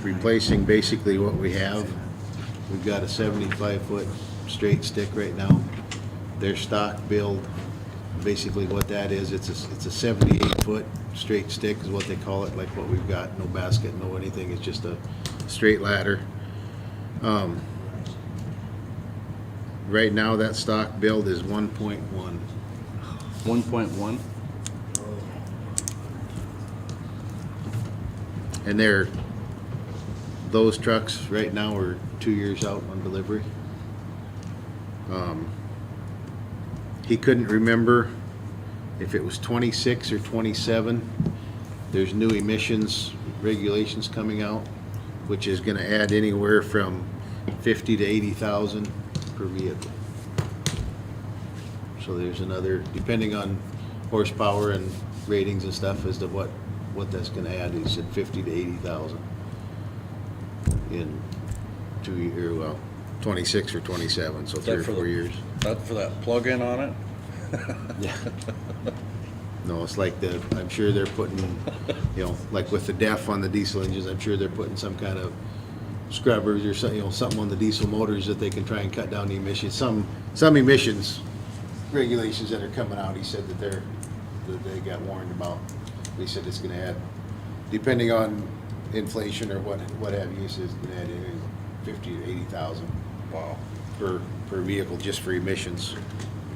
Replacing basically what we have. We've got a 75-foot straight stick right now. Their stock build, basically what that is, it's a 78-foot straight stick is what they call it, like what we've got, no basket, no anything, it's just a straight ladder. Right now, that stock build is 1.1. 1.1? And those trucks right now are 2 years out on delivery. He couldn't remember if it was 26 or 27. There's new emissions regulations coming out, which is gonna add anywhere from 50 to 80,000 per vehicle. So there's another, depending on horsepower and ratings and stuff as to what that's gonna add. He said 50 to 80,000 in 26 or 27, so Is 3 that or for 4 the- years. That for that plug-in on it? Yeah. No, it's like I'm sure they're putting, you know, like with the DEF on the diesel engines, I'm sure they're putting some kind of scrubbers or something, you know, something on the diesel motors that they can try and cut down the emissions. Some emissions regulations that are coming out, he said that they got warned about. He said it's gonna add, depending on inflation or what have you, he says it's gonna add 50 to 80,000 Wow. per vehicle just for emissions.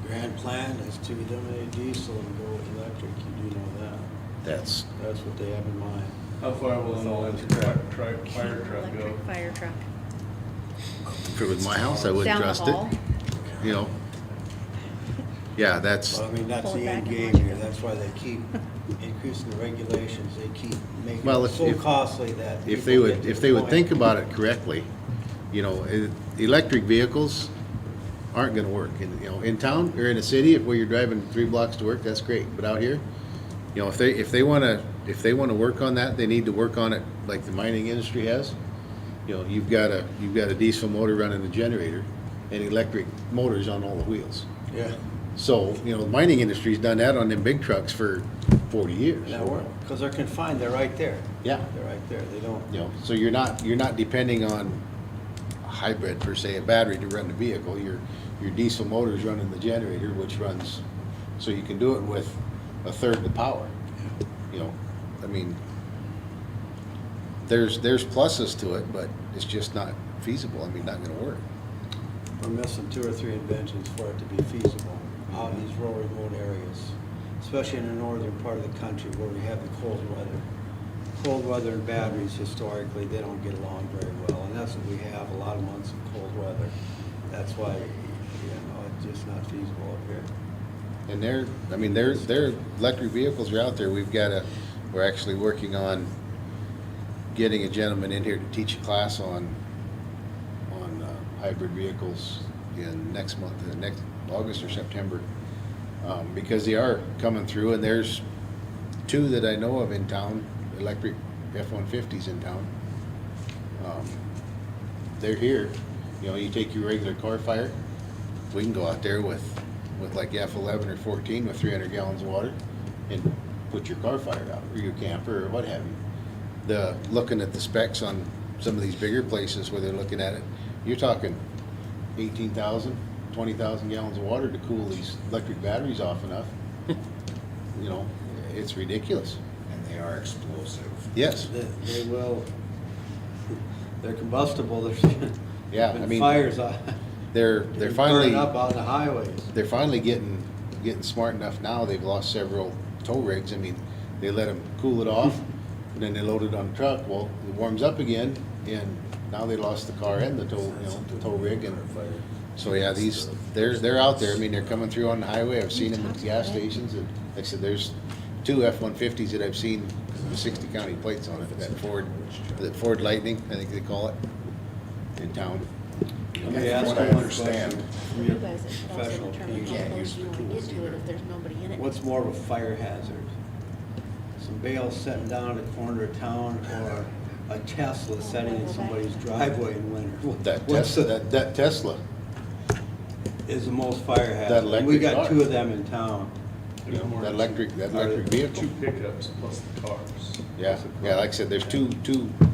The grand plan is to eliminate diesel and go with electric, you do know that. That's, That's what they have in mind. How far will an electric fire truck go? Electric fire truck. if it was my house, I wouldn't Down the trust hall. it, you know. Yeah, that's, Well, I mean, that's Pull it the back end and game watch here, it. that's why they keep increasing the regulations, they keep making Well, it if- so if- costly that. if people they get to would the think point. about it correctly, you know, electric vehicles aren't gonna work. And, you know, in town or in a city where you're driving 3 blocks to work, that's great. But out here, you know, if they wanna work on that, they need to work on it like the mining industry has. You know, you've got a diesel motor running a generator and electric motors on all the wheels. Yeah. So, you know, the mining industry's done that on them big trucks for 40 years. That work, because they're confined, they're right there. Yeah. They're right there, they don't. You know, so you're not depending on a hybrid per se, a battery to run the vehicle. Your diesel motor's running the generator, which runs, so you can do it with a third the power. You know, I mean, there's pluses to it, but it's just not feasible. I mean, not gonna work. We're missing 2 or 3 inventions for it to be feasible out in these rural remote areas, especially in the northern part of the country where we have the cold weather. Cold weather and batteries historically, they don't get along very well, and that's what we have, a lot of months of cold weather. That's why, it's just not feasible up here. And their electric vehicles are out there. We're actually working on getting a gentleman in here to teach a class on hybrid vehicles in next month, next August or September. Because they are coming through, and there's 2 that I know of in town, electric F-150s in town. They're here. You know, you take your regular car fire, we can go out there with like F-11 or 14 with 300 gallons of water and put your car fire out, or your camper, or what have you. Looking at the specs on some of these bigger places where they're looking at it, you're talking 18,000, 20,000 gallons of water to cool these electric batteries off enough. You know, it's ridiculous. And they are explosive. Yes. They will, they're combustible, there's Yeah, I been mean, fires. They're finally Burning up on the highways. they're finally getting smart enough now. They've lost several tow rigs. I mean, they let them cool it off, and then they load it on the truck. Well, it warms up again, and now they lost the car and the tow rig, and so yeah, they're out there. I mean, they're coming through on the highway. I've seen them at the gas stations, and like I said, there's 2 F-150s that I've seen with 60 county plates on it. That Ford Lightning, I think they call it, in town. Let me ask From what I you one understand, question from You your guys can also professional determine opinion. how close you want to get to it if there's nobody in it. What's more of a fire hazard? Some bales sitting down at the corner of town, or a Tesla sitting in somebody's driveway in winter? That What's Tesla, that Tesla, is the most fire hazard? That And we electric got car. 2 of them in town. you know, that electric vehicle. 2 pickups plus the cars. Yeah, like I said, there's two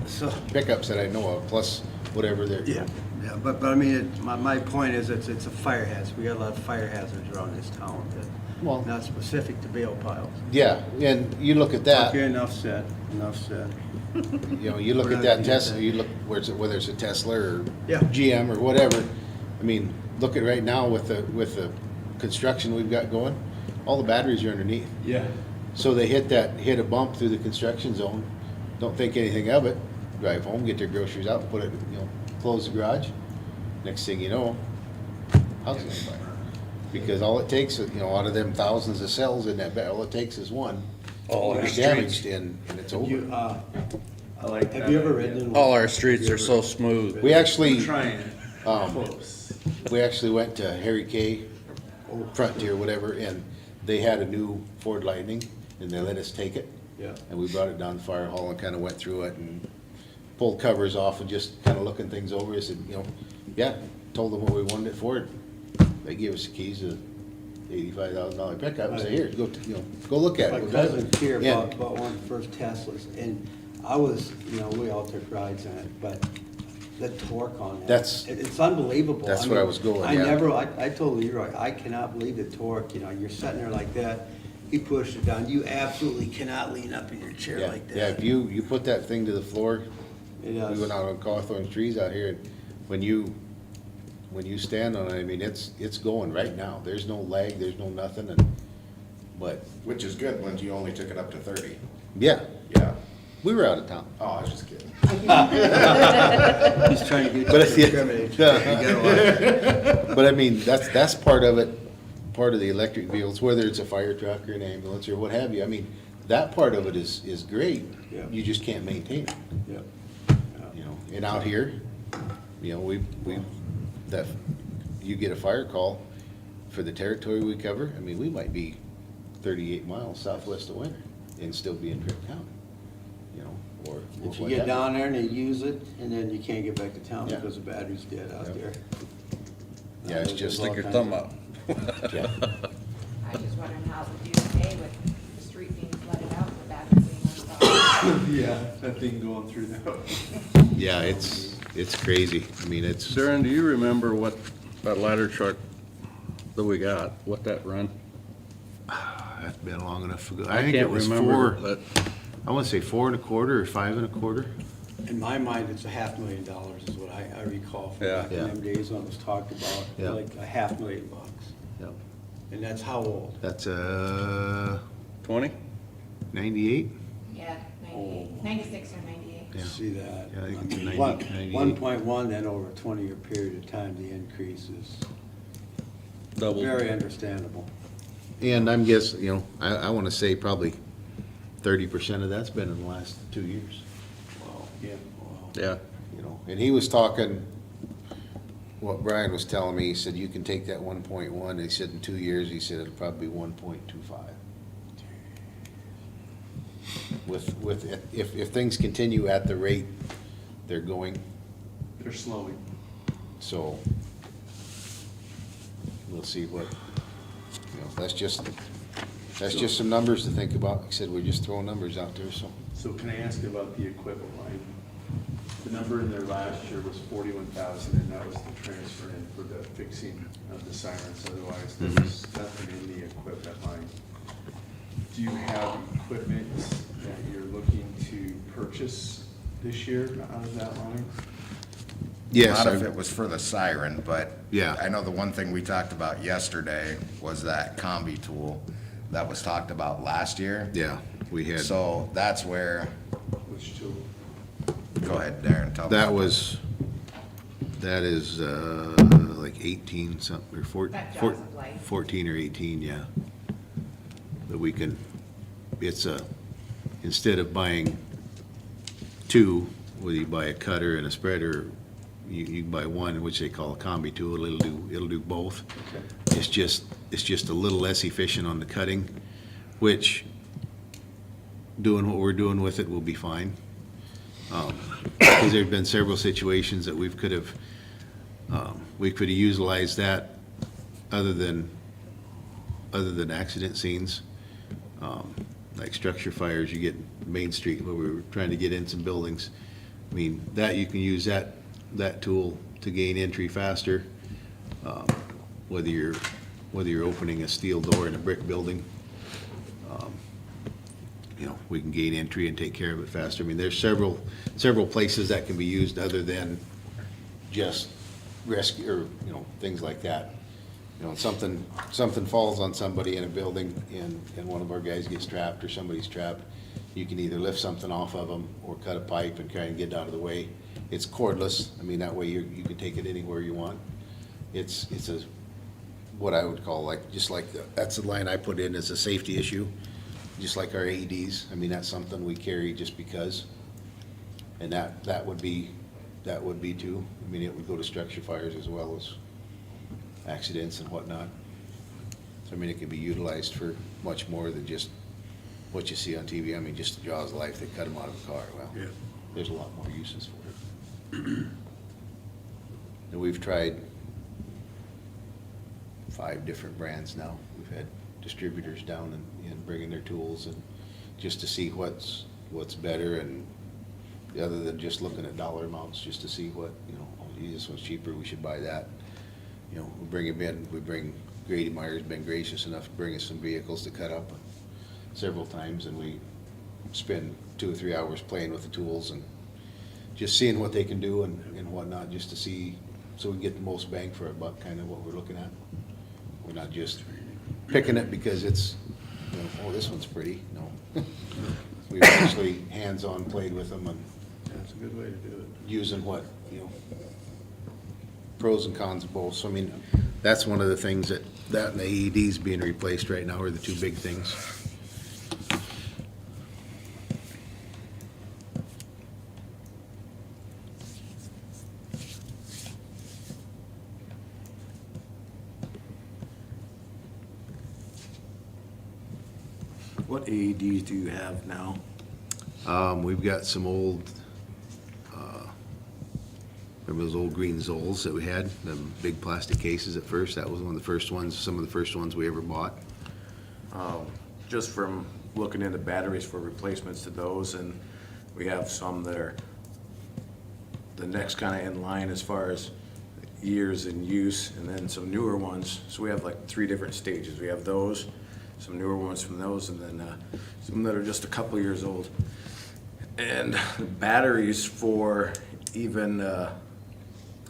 So, pickups that I know of, plus whatever they're. yeah, but I mean, my point is, it's a fire hazard. We got a lot of fire hazards around this town Well- that, not specific to bale piles. Yeah, and you look at that, Okay, enough said, enough said. you know, you look We're at not that gonna get Tesla, that. you look, whether it's a Tesla or Yeah. GM or whatever. I mean, look at right now with the construction we've got going, all the batteries are underneath. Yeah. So they hit a bump through the construction zone, don't think anything of it, drive home, get their groceries out, put it, you know, close the garage. Next thing you know, house is on fire. Because all it takes, you know, out of them thousands of cells in that, all it takes is one. All our It's streets, damaged and it's over. You, I like that. have you ever idea. ridden in? all our streets are so smooth. We actually, We're trying it. Close. we actually went to Harry K. Frontier, whatever, and they had a new Ford Lightning, and they let us take it. Yeah. And we brought it down to fire hall and kinda went through it and pulled covers off and just kinda looking things over. I said, you know, yeah, told them what we wanted it for. They gave us the keys to $85,000 pickup and said, here, go look at My it. We'll drive cousin it." here Yeah. bought one of the first Teslas, and I was, we all took rides in it, but the torque on that. It's unbelievable. That's I where I mean, was going, I yeah. never, I told Leroy, I cannot believe the torque, you're sitting there like that, he pushed it down, you absolutely cannot lean up in your chair Yeah, like that. yeah, if you put that thing to the floor, It we does. went out on Cawthorn trees out here, and when you stand on it, I mean, it's going right now. There's no lag, there's no nothing, but, Which is good when you only took it up to 30. yeah, Yeah. we were out of town. Oh, I was just kidding. He's trying to get But you if to you- incriminate you. You gotta watch. But I mean, that's part of it, part of the electric vehicles, whether it's a fire truck or an ambulance or what have you. I mean, that part of it is great. Yeah. You just can't maintain it, Yep. you know. And out here, you know, you get a fire call for the territory we cover, I mean, we might be 38 miles southwest of Winter and still be in Tripp County, you know, or. If you what get have down there and they use it, and then you can't get back to town Yeah. because the battery's dead out Yep. there. Yeah, it's just There's all Stick your kinds thumb of- out. Yeah. I just wondering how it would do today with the street being flooded out with that being on Yeah, that thing going through that. Yeah, it's crazy. I mean, it's, Darren, do you remember what that ladder truck that we got, what that run? that's been long enough ago. I think it can't was remember, four, but I want to say 4.25 or 5.25. In my mind, it's $500,000 is what I recall from Yeah. back in Yeah. them days when it was talked about, Yeah. like $500,000. Yep. And that's how old? That's 20? 98. Yeah, 98, 96 or 98. Yeah. See that? Yeah, I think it's mean, 90, one- 98. 1.1, then over a 20-year period of time, the increase is Double. very understandable. And I'm guessing, you know, I want to say probably 30% of that's been in the last 2 years, Yeah. Yeah. you know. And he was talking, what Brian was telling me, he said, you can take that 1.1, he said in 2 years, he said it'll probably be 1.25. If things continue at the rate they're going, They're slowing. so we'll see what, you know, that's just some numbers to think about. Like I said, we're just throwing numbers out there, so. So can I ask about the equipment line? The number in there last year was 41,000, and that was the transfer in for the fixing of the sirens. Otherwise, there was nothing in the equipment line. Do you have equipment that you're looking to purchase this year out of that line? A lot of it was for the siren, but. Yeah. I know the one thing we talked about yesterday was that combi tool that was talked about last year. Yeah, we had, So that's where, Which tool? go ahead, Darren, tell me. that is, like 18 something, or That Jaws of Life. 14 or 18, yeah. That we can, instead of buying two, whether you buy a cutter and a spreader, you can buy one, which they call a combi tool, it'll do both. It's just a little less efficient on the cutting, which, doing what we're doing with it will be fine. Because there've been several situations that we could have utilized that other than accident scenes. Like structure fires, you get Main Street where we were trying to get in some buildings. I mean, that you can use that tool to gain entry faster. Whether you're opening a steel door in a brick building, you know, we can gain entry and take care of it faster. I mean, there's several places that can be used other than just rescue, or, you know, things like that. You know, something falls on somebody in a building and one of our guys gets trapped or somebody's trapped, you can either lift something off of them or cut a pipe and try and get out of the way. It's cordless. I mean, that way you can take it anywhere you want. It's what I would call that's the line I put in as a safety issue, just like our AEDs. I mean, that's something we carry just because. And that would be too. I mean, it would go to structure fires as well as accidents and whatnot. So, I mean, it could be utilized for much more than just what you see on TV. I mean, just the Jaws of Life, they cut them out of a car. Well, Yeah. there's a lot more uses for it. And we've tried 5 different brands now. We've had distributors down and bringing their tools and just to see what's better, and other than just looking at dollar amounts, just to see what, you know, oh, gee, this one's cheaper, we should buy that. You know, we bring Grady Meyer's been gracious enough to bring us some vehicles to cut up several times, and we spend 2 or 3 hours playing with the tools and just seeing what they can do and whatnot, just to see, so we get the most bang for our buck, kind of what we're looking at. We're not just picking it because it's, you know, oh, this one's pretty, no. We've actually hands-on played with them and That's a good way to do it. using what, you know, pros and cons of both. So, I mean, that's one of the things that and the AEDs being replaced right now are the 2 big things. What AEDs do you have now? We've got some old, remember those old green Zolls that we had, the big plastic cases at first? That was one of the first ones, some of the first ones we ever bought. Just from looking into batteries for replacements to those, and we have some that are the next kind of in line as far as years in use, and then some newer ones. So we have like 3 different stages. We have those, some newer ones from those, and then some that are just a couple years old. And batteries for even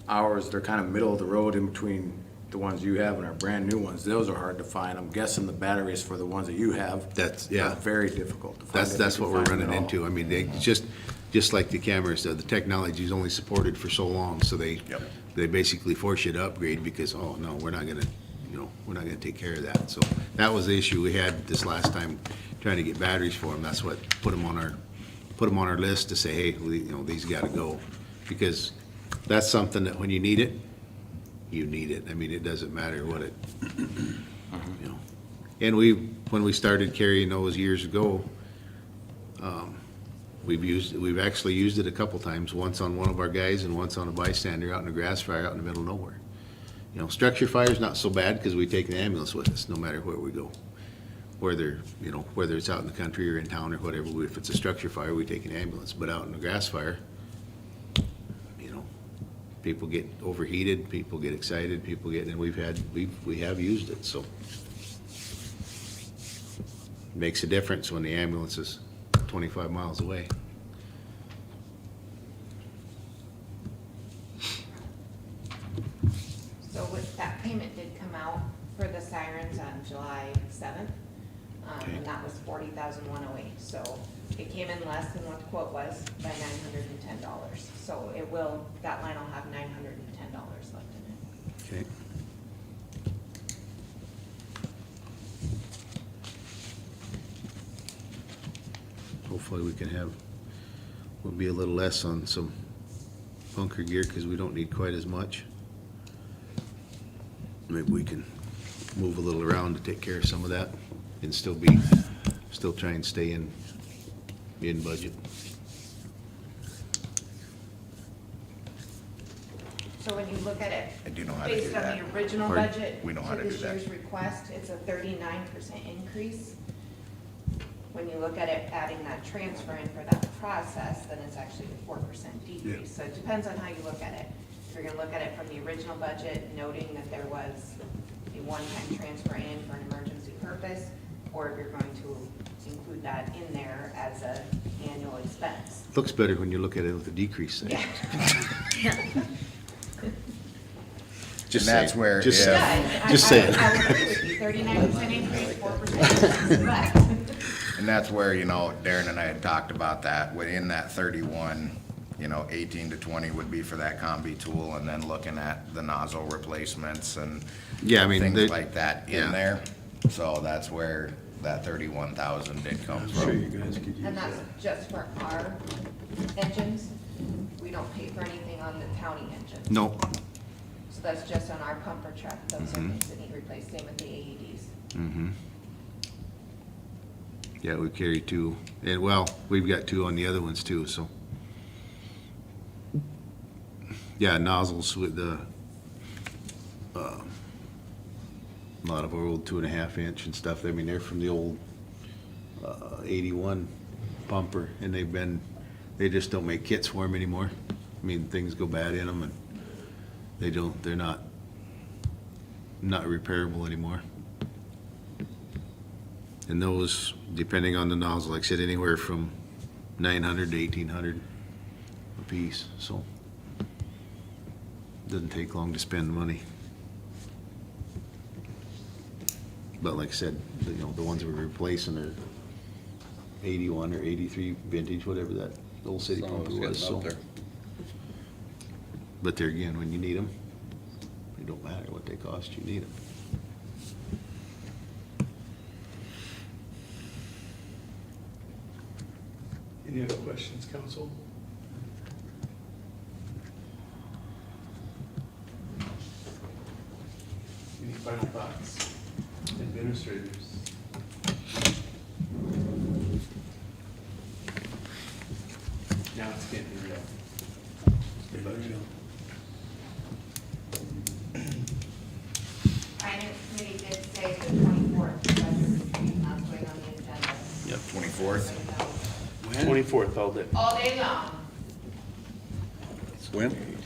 ours, they're kind of middle of the road in between the ones you have and our brand new ones. Those are hard to find. I'm guessing the batteries for the ones that you have That's, yeah. are very difficult to find. if That's you what can we're find them running at all. into. I mean, they just like the cameras, the technology's only supported for so long, so they basically force you to upgrade because, oh, no, we're not gonna, we're not gonna take care of that. So that was the issue we had this last time, trying to get batteries for them. That's what put them on our list to say, hey, these gotta go. Because that's something that when you need it, you need it. I mean, it doesn't matter what it, And when we started carrying those years ago, we've actually used it a couple times, once on one of our guys and once on a bystander out in a grass fire out in the middle of nowhere. Structure fire's not so bad because we take an ambulance with us no matter where we go. Whether it's out in the country or in town or whatever, if it's a structure fire, we take an ambulance. But out in a grass fire, people get overheated, people get excited, and we have used it, so. Makes a difference when the ambulance is 25 miles away. So with that payment did come out for the sirens on July 7th, Okay. and that was $40,108. So it came in less than what the quote was by $910. So that line will have $910 left in it. Okay. Hopefully we'll be a little less on some bunker gear because we don't need quite as much. Maybe we can move a little around to take care of some of that and still try and stay in budget. So when you look at it, I do know how to do based on that. the original Pardon? budget We know how to to do this that. year's request, it's a 39% increase. When you look at it, adding that transfer in for that process, then it's actually a 4% decrease. So it depends on how you look at it. If you're gonna look at it from the original budget, noting that there was a one-time transfer in for an emergency purpose, or if you're going to include that in there as an annual expense. Looks better when you look at it with a decrease side. And that's where, Just if- Yeah, Just saying. I would agree with you, 39% increase, 4% less. and that's where, Darren and I had talked about that, within that 31, 18 to 20 would be for that combi tool, and then looking at the nozzle replacements and Yeah, I mean, things like that yeah. in there. So that's where that 31,000 did come Sure, you from. guys could use And that. that's just for our engines. We don't pay for anything on the county engine. No, So that's just on our pumper truck. Those are things that need replaced, same with the AEDs. yeah, we carry 2, and well, we've got 2 on the other ones too, so. Yeah, nozzles with a lot of our old 2.5 inch and stuff. I mean, they're from the old 81 pumper, and they just don't make kits for them anymore. I mean, things go bad in them, and they're not repairable anymore. And those, depending on the nozzle, like I said, anywhere from 900 to 1,800 a piece, so. Doesn't take long to spend money. But like I said, the ones we're replacing are 81 or 83 vintage, whatever that old city Some of pumper it's was, getting so. up there. But there again, when you need them, it don't matter what they cost, you need them. Any other questions, council? Any final thoughts? Administrators? Finance committee did say the 24th, the budget retreat, not going on the agenda. Yep. 24th? 24th all day. All day long. When?